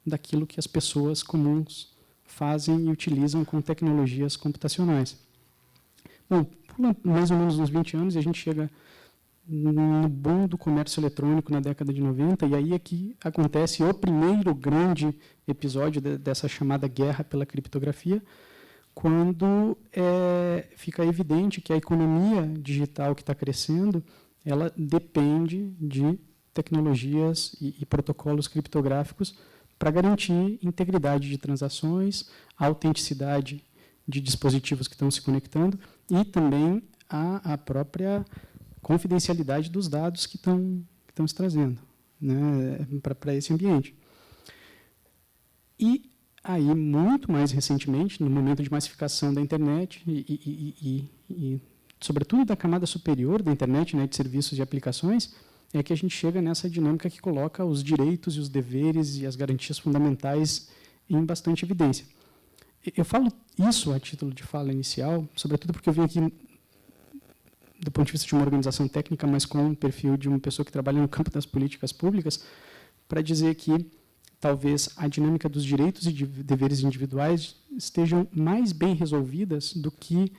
daquilo que as pessoas comuns fazem e utilizam com tecnologias computacionais. Bom, pula mais ou menos uns 20 anos e a gente chega no boom do comércio eletrônico na década de 90, e aí é que acontece o primeiro grande episódio dessa chamada guerra pela criptografia, quando fica evidente que a economia digital que está crescendo, ela depende de tecnologias e protocolos criptográficos para garantir integridade de transações, autenticidade de dispositivos que estão se conectando e também a própria confidencialidade dos dados que estão se trazendo, né, para esse ambiente. E aí, muito mais recentemente, no momento de massificação da internet e sobretudo da camada superior da internet, né, de serviços e aplicações, é que a gente chega nessa dinâmica que coloca os direitos e os deveres e as garantias fundamentais em bastante evidência. Eu falo isso a título de fala inicial, sobretudo porque eu vim aqui do ponto de vista de uma organização técnica, mas com um perfil de uma pessoa que trabalha no campo das políticas públicas, para dizer que talvez a dinâmica dos direitos e de deveres individuais estejam mais bem resolvidas do que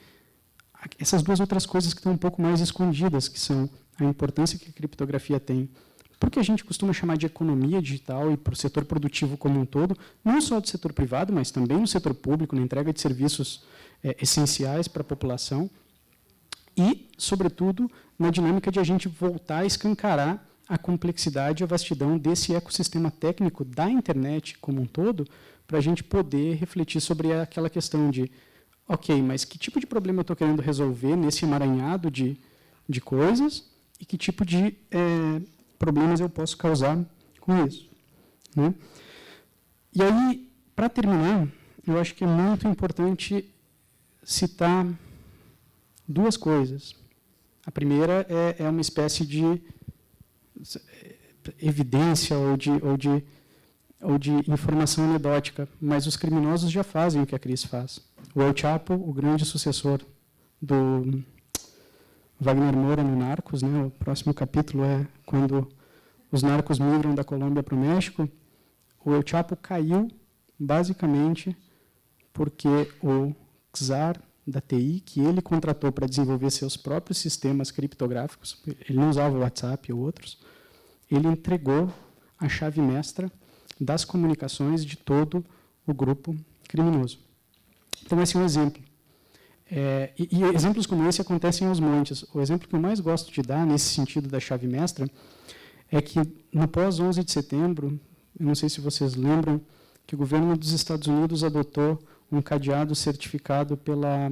essas duas outras coisas que estão um pouco mais escondidas, que são a importância que a criptografia tem, porque a gente costuma chamar de economia digital e para o setor produtivo como um todo, não só do setor privado, mas também no setor público, na entrega de serviços essenciais para a população, e, sobretudo, na dinâmica de a gente voltar a escancarar a complexidade e a vastidão desse ecossistema técnico da internet como um todo, para a gente poder refletir sobre aquela questão de, ok, mas que tipo de problema eu estou querendo resolver nesse emaranhado de coisas e que tipo de problemas eu posso causar com isso, né? E aí, para terminar, eu acho que é muito importante citar duas coisas. A primeira é uma espécie de evidência ou de informação anedótica, mas os criminosos já fazem o que a Cris faz. O El Chapo, o grande sucessor do Wagner Moura no Narcos, né? O próximo capítulo é quando os narcos migram da Colômbia para o México. O El Chapo caiu basicamente porque o czar da TI, que ele contratou para desenvolver seus próprios sistemas criptográficos, ele não usava o WhatsApp ou outros, ele entregou a chave mestra das comunicações de todo o grupo criminoso. Então, esse é um exemplo. E exemplos como esse acontecem aos montes. O exemplo que eu mais gosto de dar, nesse sentido da chave mestra, é que no pós-11 de setembro, eu não sei se vocês lembram, que o governo dos Estados Unidos adotou um cadeado certificado pela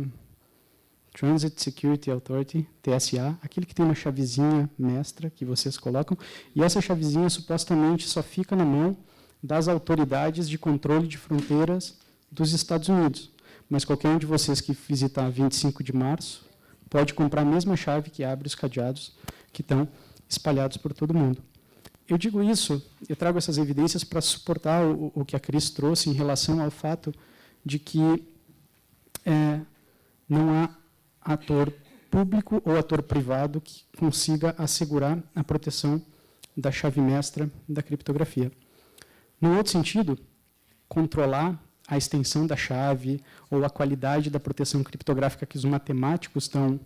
Transit Security Authority, TSA, aquele que tem uma chavezinha mestra que vocês colocam, e essa chavezinha supostamente só fica na mão das autoridades de controle de fronteiras dos Estados Unidos. Mas qualquer um de vocês que visitar 25 de março pode comprar a mesma chave que abre os cadeados que estão espalhados por todo mundo. Eu digo isso, eu trago essas evidências para suportar o que a Cris trouxe em relação ao fato de que não há ator público ou ator privado que consiga assegurar a proteção da chave mestra da criptografia. No outro sentido, controlar a extensão da chave ou a qualidade da proteção criptográfica que os matemáticos estão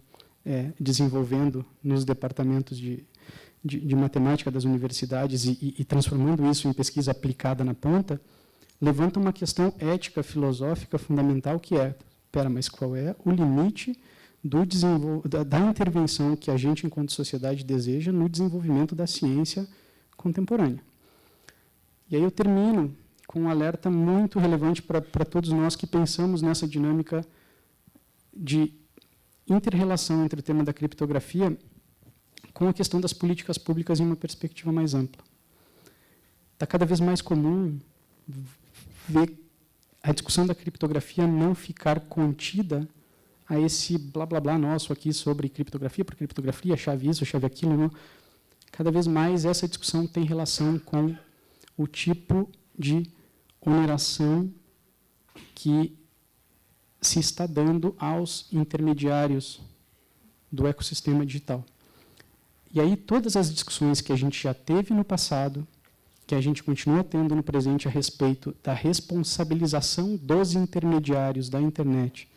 desenvolvendo nos departamentos de matemática das universidades e transformando isso em pesquisa aplicada na ponta, levanta uma questão ética, filosófica fundamental, que é, mas qual é o limite da intervenção que a gente, enquanto sociedade, deseja no desenvolvimento da ciência contemporânea? E aí eu termino com um alerta muito relevante para todos nós que pensamos nessa dinâmica de inter-relação entre o tema da criptografia com a questão das políticas públicas em uma perspectiva mais ampla. Está cada vez mais comum ver a discussão da criptografia não ficar contida a esse blá blá blá nosso aqui sobre criptografia, por criptografia, chave isso, chave aquilo. Não. Cada vez mais essa discussão tem relação com o tipo de oneração que se está dando aos intermediários do ecossistema digital. E aí todas as discussões que a gente já teve no passado, que a gente continua tendo no presente a respeito da responsabilização dos intermediários da internet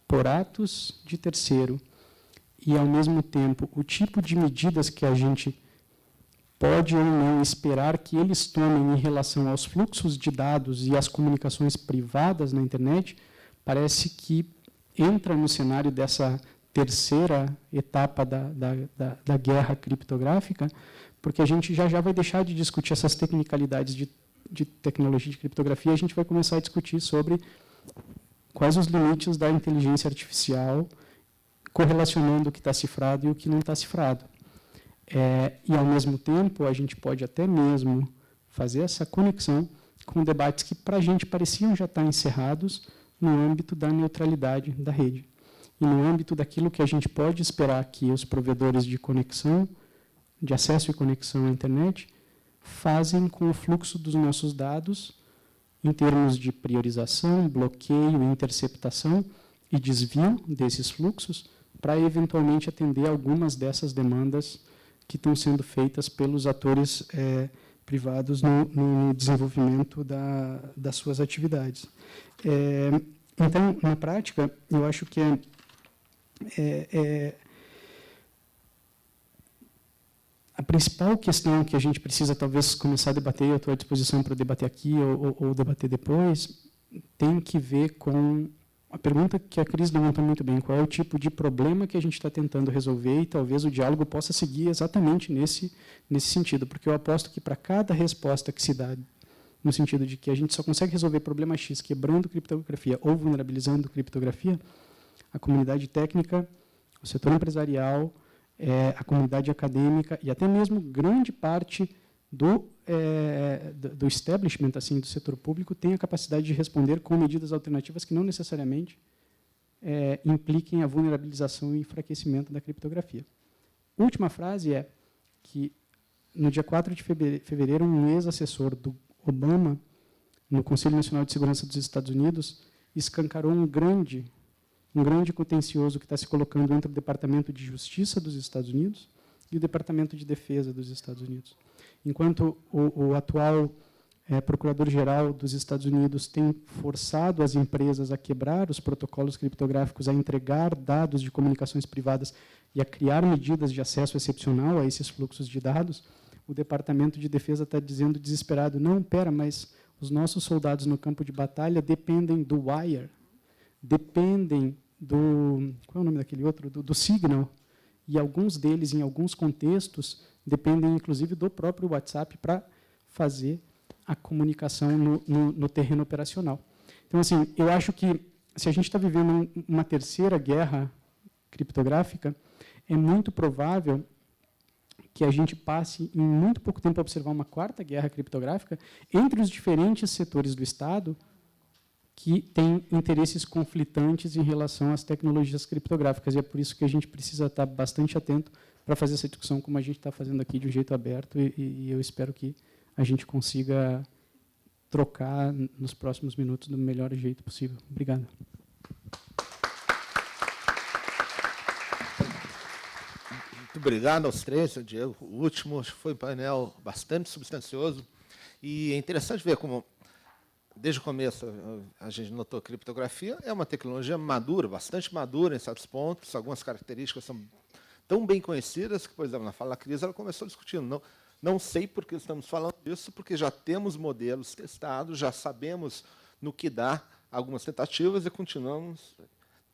por atos de terceiro e, ao mesmo tempo, o tipo de medidas que a gente pode ou não esperar que eles tomem em relação aos fluxos de dados e às comunicações privadas na internet, parece que entra no cenário dessa terceira etapa da guerra criptográfica, porque a gente já vai deixar de discutir essas tecnicalidades de tecnologia de criptografia, a gente vai começar a discutir sobre quais os limites da inteligência artificial, correlacionando o que está cifrado e o que não está cifrado. E, ao mesmo tempo, a gente pode até mesmo fazer essa conexão com debates que, para a gente, pareciam já estar encerrados no âmbito da neutralidade da rede. E no âmbito daquilo que a gente pode esperar que os provedores de conexão, de acesso e conexão à internet, fazem com o fluxo dos nossos dados, em termos de priorização, bloqueio, interceptação e desvio desses fluxos, para eventualmente atender algumas dessas demandas que estão sendo feitas pelos atores privados no desenvolvimento das suas atividades. Então, na prática, eu acho que a principal questão que a gente precisa talvez começar a debater, eu estou à disposição para debater aqui ou debater depois, tem que ver com a pergunta que a Cris levantou muito bem, qual é o tipo de problema que a gente está tentando resolver, e talvez o diálogo possa seguir exatamente nesse sentido, porque eu aposto que para cada resposta que se dá, no sentido de que a gente só consegue resolver problema X quebrando criptografia ou vulnerabilizando criptografia, a comunidade técnica, o setor empresarial, a comunidade acadêmica e até mesmo grande parte do establishment, assim, do setor público, tem a capacidade de responder com medidas alternativas que não necessariamente impliquem a vulnerabilização e enfraquecimento da criptografia. Última frase é que, no dia 4 de fevereiro, um ex-assessor do Obama, no Conselho Nacional de Segurança dos Estados Unidos, escancarou um grande contencioso que está se colocando entre o Departamento de Justiça dos Estados Unidos e o Departamento de Defesa dos Estados Unidos. Enquanto o atual Procurador-Geral dos Estados Unidos tem forçado as empresas a quebrar os protocolos criptográficos, a entregar dados de comunicações privadas e a criar medidas de acesso excepcional a esses fluxos de dados, o Departamento de Defesa está dizendo desesperado, não, mas os nossos soldados no campo de batalha dependem do wire, dependem do... Qual é o nome daquele outro? Do Signal. E alguns deles, em alguns contextos, dependem, inclusive, do próprio WhatsApp para fazer a comunicação no terreno operacional. Então, assim, eu acho que, se a gente está vivendo uma terceira guerra criptográfica, é muito provável que a gente passe, em muito pouco tempo, a observar uma quarta guerra criptográfica entre os diferentes setores do Estado que têm interesses conflitantes em relação às tecnologias criptográficas. E é por isso que a gente precisa estar bastante atento para fazer essa discussão como a gente está fazendo aqui, de um jeito aberto, e eu espero que a gente consiga trocar nos próximos minutos do melhor jeito possível. Obrigado. Muito obrigado aos três, Diego. O último acho que foi um painel bastante substancioso. E é interessante ver como, desde o começo, a gente notou que a criptografia é uma tecnologia madura, bastante madura em certos pontos. Algumas características são tão bem conhecidas que, por exemplo, na fala da Cris, ela começou discutindo. Não sei por que estamos falando disso, porque já temos modelos testados, já sabemos no que dá algumas tentativas e continuamos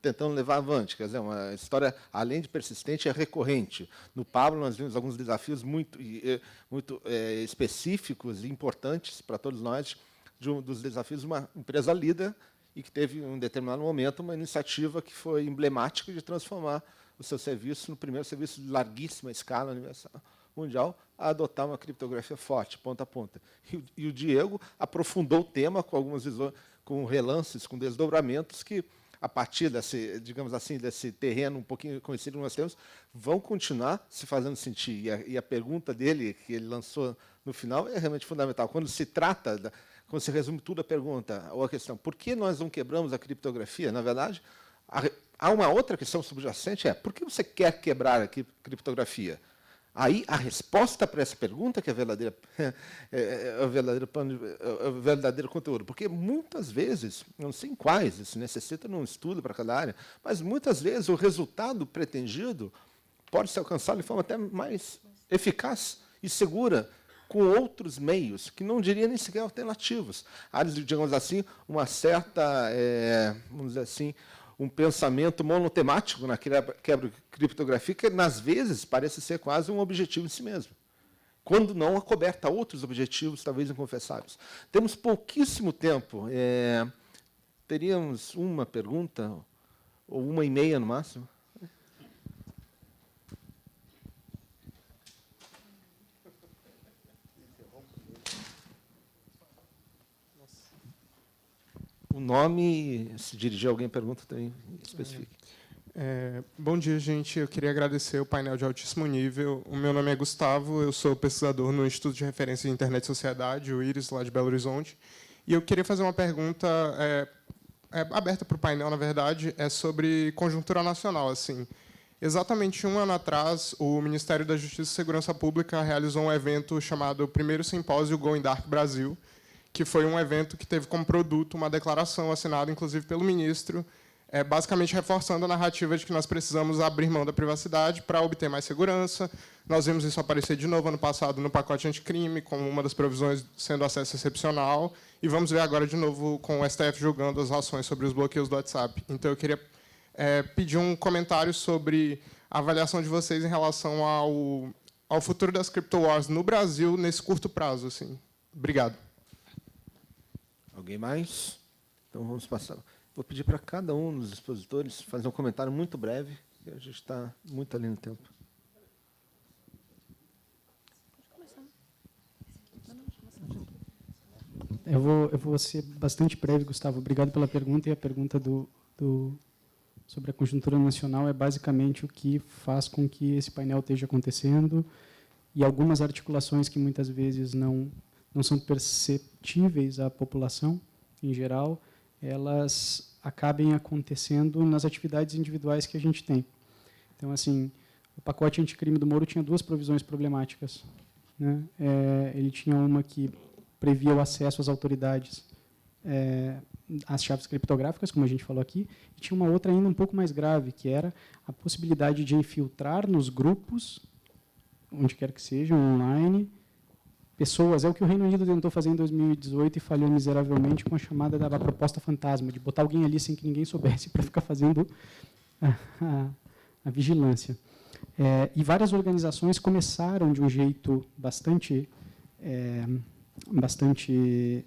tentando levar avante. Quer dizer, uma história, além de persistente, é recorrente. No Pablo, nós vimos alguns desafios muito específicos e importantes para todos nós, dos desafios de uma empresa líder e que teve, em um determinado momento, uma iniciativa que foi emblemática de transformar o seu serviço no primeiro serviço de larguíssima escala universal mundial a adotar uma criptografia forte, ponta a ponta. E o Diego aprofundou o tema com algumas com relances, com desdobramentos que, a partir desse, digamos assim, desse terreno um pouquinho conhecido que nós temos, vão continuar se fazendo sentir. E a pergunta dele, que ele lançou no final, é realmente fundamental. Quando se trata, quando se resume tudo a pergunta, ou a questão, por que nós não quebramos a criptografia? Na verdade, há uma outra questão subjacente, por que você quer quebrar a criptografia? Aí, a resposta para essa pergunta que é o verdadeiro conteúdo. Porque, muitas vezes, não sei em quais, isso necessita de um estudo para cada área, mas, muitas vezes, o resultado pretendido pode ser alcançado de forma até mais eficaz e segura, com outros meios, que não diria nem sequer alternativos. Há, digamos assim, uma certa, vamos dizer assim, um pensamento monotemático na quebra de criptografia, que, às vezes, parece ser quase um objetivo em si mesmo, quando não acoberta outros objetivos, talvez inconfessáveis. Temos pouquíssimo tempo. Teríamos uma pergunta, ou 1h30 no máximo? O nome, se dirigir a alguém, pergunta também, especifique. Bom dia, gente. Eu queria agradecer o painel de altíssimo nível. O meu nome é Gustavo, eu sou pesquisador no Instituto de Referência de Internet e Sociedade, o IRIS, lá de Belo Horizonte. E eu queria fazer uma pergunta aberta para o painel, na verdade, sobre conjuntura nacional. Assim, exatamente 1 ano atrás, o Ministério da Justiça e Segurança Pública realizou um evento chamado Primeiro Simpósio Going Dark Brasil, que foi um evento que teve como produto uma declaração assinada, inclusive, pelo ministro, basicamente reforçando a narrativa de que nós precisamos abrir mão da privacidade para obter mais segurança. Nós vimos isso aparecer de novo ano passado no pacote anticrime, como uma das provisões sendo acesso excepcional, e vamos ver agora de novo com o STF julgando as ações sobre os bloqueios do WhatsApp. Então, eu queria pedir um comentário sobre a avaliação de vocês em relação ao futuro das crypto wars no Brasil nesse curto prazo. Assim. Obrigado. Alguém mais? Então, vamos passar. Vou pedir para cada um dos expositores fazer um comentário muito breve, porque a gente está muito ali no tempo. Eu vou ser bastante breve, Gustavo. Obrigado pela pergunta. E a pergunta sobre a conjuntura nacional é basicamente o que faz com que esse painel esteja acontecendo e algumas articulações que muitas vezes não são perceptíveis à população em geral, elas acabem acontecendo nas atividades individuais que a gente tem. Então, assim, o pacote anticrime do Moro tinha 2 provisões problemáticas, né? Ele tinha uma que previa o acesso às autoridades às chaves criptográficas, como a gente falou aqui, e tinha uma outra ainda um pouco mais grave, que era a possibilidade de infiltrar nos grupos, onde quer que sejam, online, pessoas. É o que o Reino Unido tentou fazer em 2018 e falhou miseravelmente com a chamada da proposta fantasma, de botar alguém ali sem que ninguém soubesse para ficar fazendo a vigilância. E várias organizações começaram de um jeito bastante bastante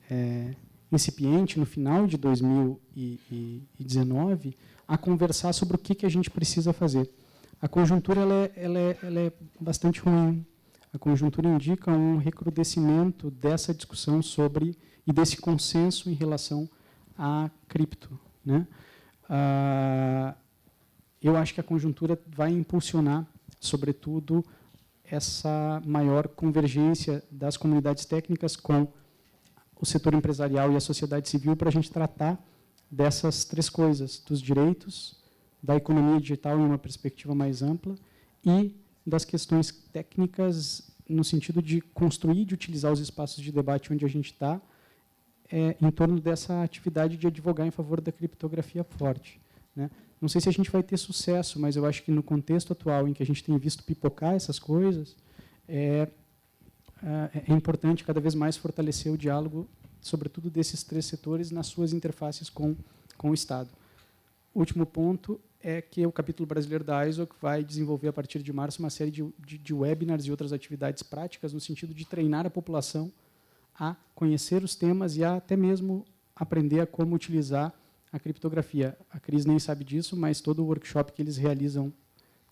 incipiente no final de 2019 a conversar sobre o que a gente precisa fazer. A conjuntura ela é bastante ruim. A conjuntura indica um recrudescimento dessa discussão sobre e desse consenso em relação a cripto, né? Eu acho que a conjuntura vai impulsionar, sobretudo, essa maior convergência das comunidades técnicas com o setor empresarial e a sociedade civil para a gente tratar dessas três coisas, dos direitos, da economia digital em uma perspectiva mais ampla e das questões técnicas no sentido de construir e de utilizar os espaços de debate onde a gente está em torno dessa atividade de advogar em favor da criptografia forte, né? Não sei se a gente vai ter sucesso, mas eu acho que no contexto atual em que a gente tem visto pipocar essas coisas, é importante cada vez mais fortalecer o diálogo, sobretudo desses três setores, nas suas interfaces com o Estado. O último ponto é que o capítulo brasileiro da ISOC vai desenvolver, a partir de março, uma série de webinars e outras atividades práticas no sentido de treinar a população a conhecer os temas e a até mesmo aprender a como utilizar a criptografia. A Cris nem sabe disso, mas todo o workshop que eles realizam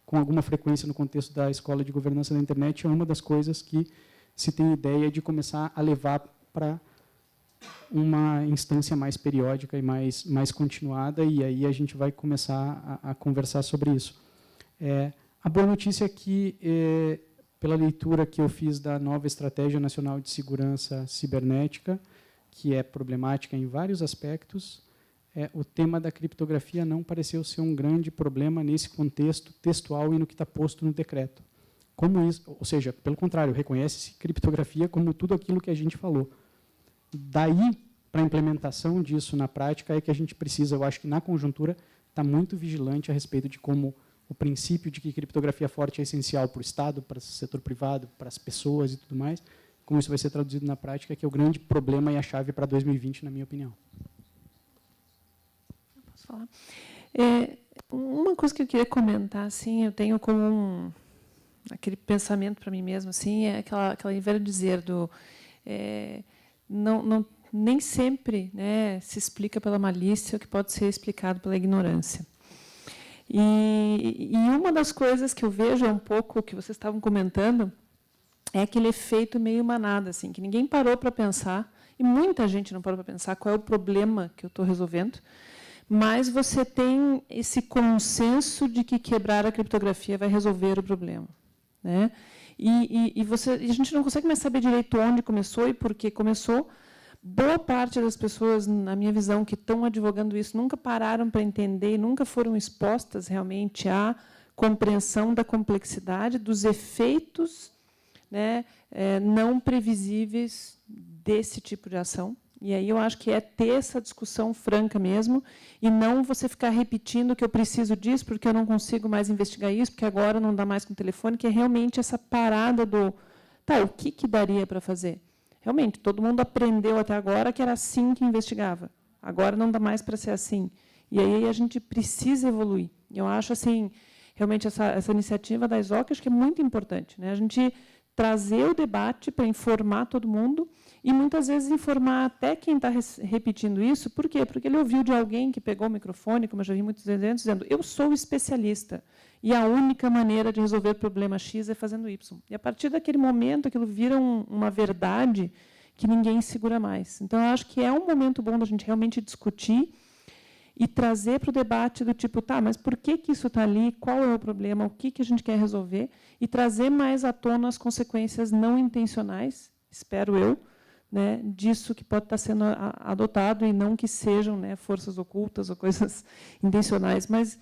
com alguma frequência no contexto da Escola de Governança da Internet é uma das coisas que se tem ideia de começar a levar para uma instância mais periódica e mais continuada, e aí a gente vai começar a conversar sobre isso. A boa notícia é que, pela leitura que eu fiz da nova Estratégia Nacional de Segurança Cibernética, que é problemática em vários aspectos, o tema da criptografia não pareceu ser um grande problema nesse contexto textual e no que está posto no decreto. Como isso, ou seja, pelo contrário, reconhece-se criptografia como tudo aquilo que a gente falou. Daí, para a implementação disso na prática, é que a gente precisa, eu acho que na conjuntura, estar muito vigilante a respeito de como o princípio de que criptografia forte é essencial para o Estado, para o setor privado, para as pessoas e tudo mais, como isso vai ser traduzido na prática, que é o grande problema e a chave para 2020, na minha opinião. Posso falar? Uma coisa que eu queria comentar, assim, eu tenho como aquele pensamento para mim mesmo, assim, é aquela velho dizer do nem sempre, né, se explica pela malícia o que pode ser explicado pela ignorância. E uma das coisas que eu vejo um pouco que vocês estavam comentando é aquele efeito meio manada, assim, que ninguém parou para pensar, e muita gente não parou para pensar qual é o problema que eu estou resolvendo, mas você tem esse consenso de que quebrar a criptografia vai resolver o problema, né? E a gente não consegue mais saber direito onde começou e por que começou. Boa parte das pessoas, na minha visão, que estão advogando isso, nunca pararam para entender e nunca foram expostas realmente à compreensão da complexidade, dos efeitos, né, não previsíveis desse tipo de ação. E aí eu acho que é ter essa discussão franca mesmo, e não você ficar repetindo que eu preciso disso, porque eu não consigo mais investigar isso, porque agora não dá mais com o telefone, que é realmente essa parada do, tá, o que daria para fazer? Realmente, todo mundo aprendeu até agora que era assim que investigava. Agora não dá mais para ser assim. E aí a gente precisa evoluir. Eu acho, assim, realmente essa iniciativa da ISOC, acho que é muito importante, né? A gente trazer o debate para informar todo mundo e, muitas vezes, informar até quem está repetindo isso. Por quê? Porque ele ouviu de alguém que pegou o microfone, como eu já vi muitos eventos, dizendo, eu sou especialista e a única maneira de resolver o problema X é fazendo Y. E, a partir daquele momento, aquilo vira uma verdade que ninguém segura mais. Então, eu acho que é um momento bom da gente realmente discutir e trazer para o debate do tipo, tá, mas por que isso está ali, qual é o problema, o que a gente quer resolver, e trazer mais à tona as consequências não intencionais, espero eu, né, disso que pode estar sendo adotado, e não que sejam, né, forças ocultas ou coisas intencionais, mas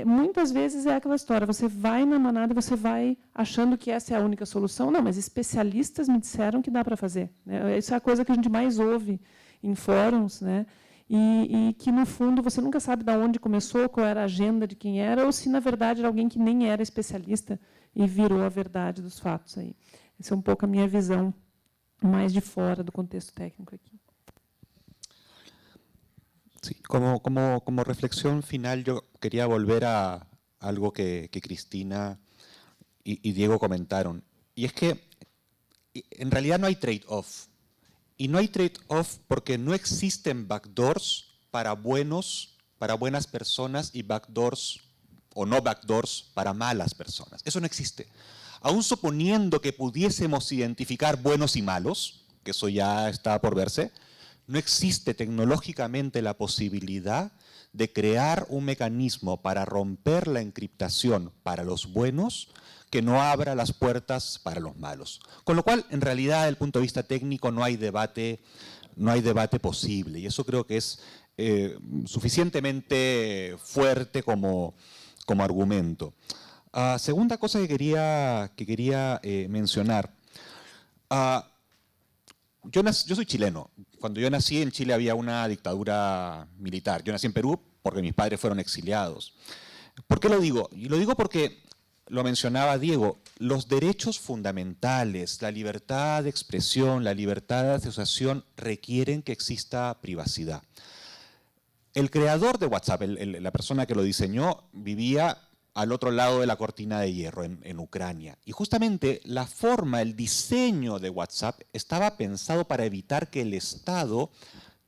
muitas vezes é aquela história, você vai na manada e você vai achando que essa é a única solução. Não, mas especialistas me disseram que dá para fazer, né? Isso é a coisa que a gente mais ouve em fóruns, né? E que, no fundo, você nunca sabe de onde começou, qual era a agenda de quem era, ou se, na verdade, era alguém que nem era especialista e virou a verdade dos fatos. Aí. Essa é um pouco a minha visão mais de fora do contexto técnico aqui. Sí, como reflexión final, yo quería volver a algo que Cristina y Diego comentaron. Y es que en realidad no hay trade-off Y no hay trade-off porque no existen backdoors para buenas personas y backdoors o no backdoors para malas personas. Eso no existe. Aún suponiendo que pudiésemos identificar buenos y malos, que eso ya está por verse, no existe tecnológicamente la posibilidad de crear un mecanismo para romper la encriptación para los buenos que no abra las puertas para los malos. Con lo cual, en realidad, desde el punto de vista técnico, no hay debate posible. Y eso creo que es suficientemente fuerte como argumento. Segunda cosa que quería mencionar. Yo soy chileno. Cuando yo nací, en Chile había una dictadura militar. Yo nací en Perú porque mis padres fueron exiliados. ¿Por qué lo digo? Y lo digo porque, lo mencionaba Diego, los derechos fundamentales, la libertad de expresión, la libertad de asociación requieren que exista privacidad. El creador de WhatsApp, la persona que lo diseñó, vivía al otro lado de la cortina de hierro, en Ucrania. Y justamente la forma, el diseño de WhatsApp estaba pensado para evitar que el Estado,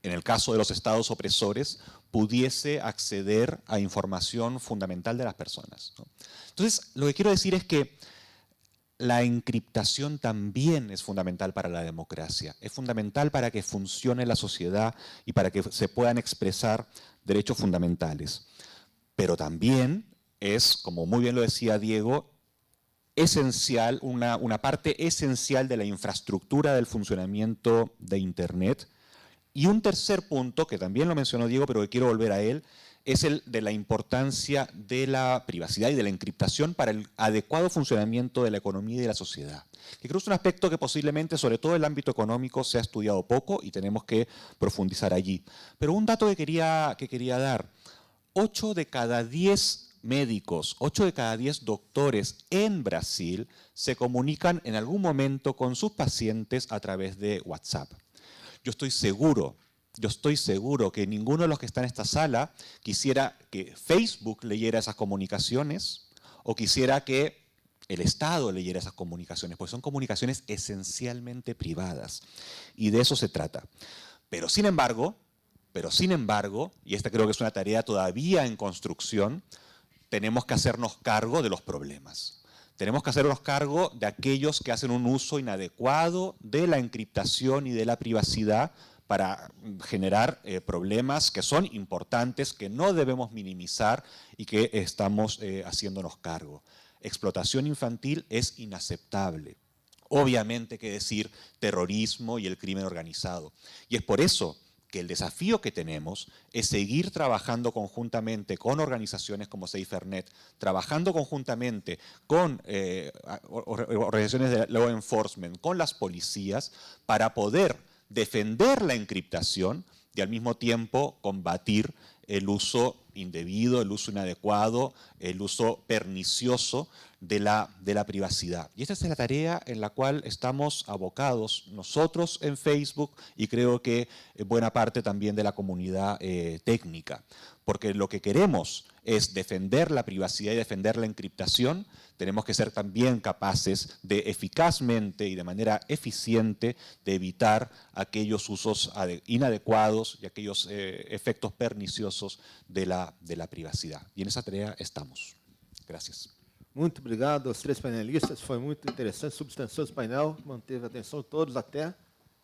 en el caso de los estados opresores, pudiese acceder a información fundamental de las personas, ¿no? Entonces, lo que quiero decir es que la encriptación también es fundamental para la democracia, es fundamental para que funcione la sociedad y para que se puedan expresar derechos fundamentales. Pero también es, como muy bien lo decía Diego, esencial, una parte esencial de la infraestructura del funcionamiento de Internet. Y un tercer punto, que también lo mencionó Diego, pero que quiero volver a él, es el de la importancia de la privacidad y de la encriptación para el adecuado funcionamiento de la economía y de la sociedad. Que creo que es un aspecto que posiblemente, sobre todo en el ámbito económico, se ha estudiado poco y tenemos que profundizar allí. Pero un dato que quería dar, 8 de cada 10 médicos, 8 de cada 10 doctores en Brasil se comunican en algún momento con sus pacientes a través de WhatsApp. Yo estoy seguro que ninguno de los que está en esta sala quisiera que Facebook leyera esas comunicaciones o quisiera que el Estado leyera esas comunicaciones, porque son comunicaciones esencialmente privadas. Y de eso se trata. Pero sin embargo, y esta creo que es una tarea todavía en construcción, tenemos que hacernos cargo de los problemas. Tenemos que hacernos cargo de aquellos que hacen un uso inadecuado de la encriptación y de la privacidad para generar problemas que son importantes, que no debemos minimizar y que estamos haciéndonos cargo. Explotación infantil es inaceptable. Obviamente, que decir terrorismo y el crimen organizado. Y es por eso que el desafío que tenemos es seguir trabajando conjuntamente con organizaciones como SaferNet, trabajando conjuntamente con organizaciones de law enforcement, con las policías, para poder defender la encriptación y al mismo tiempo combatir el uso indebido, el uso inadecuado, el uso pernicioso de la privacidad. Y esta es la tarea en la cual estamos abocados nosotros en Facebook y creo que buena parte también de la comunidad técnica. Porque lo que queremos es defender la privacidad y defender la encriptación. Tenemos que ser también capaces de eficazmente y de manera eficiente de evitar aquellos usos inadecuados y aquellos efectos perniciosos de la privacidad. Y en esa tarea estamos. Gracias. Muito obrigado aos três painelistas, foi muito interessante, substancioso painel, manteve a atenção de todos até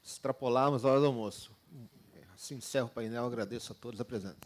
extrapolarmos a hora do almoço. Assim encerro o painel, agradeço a todos a presença.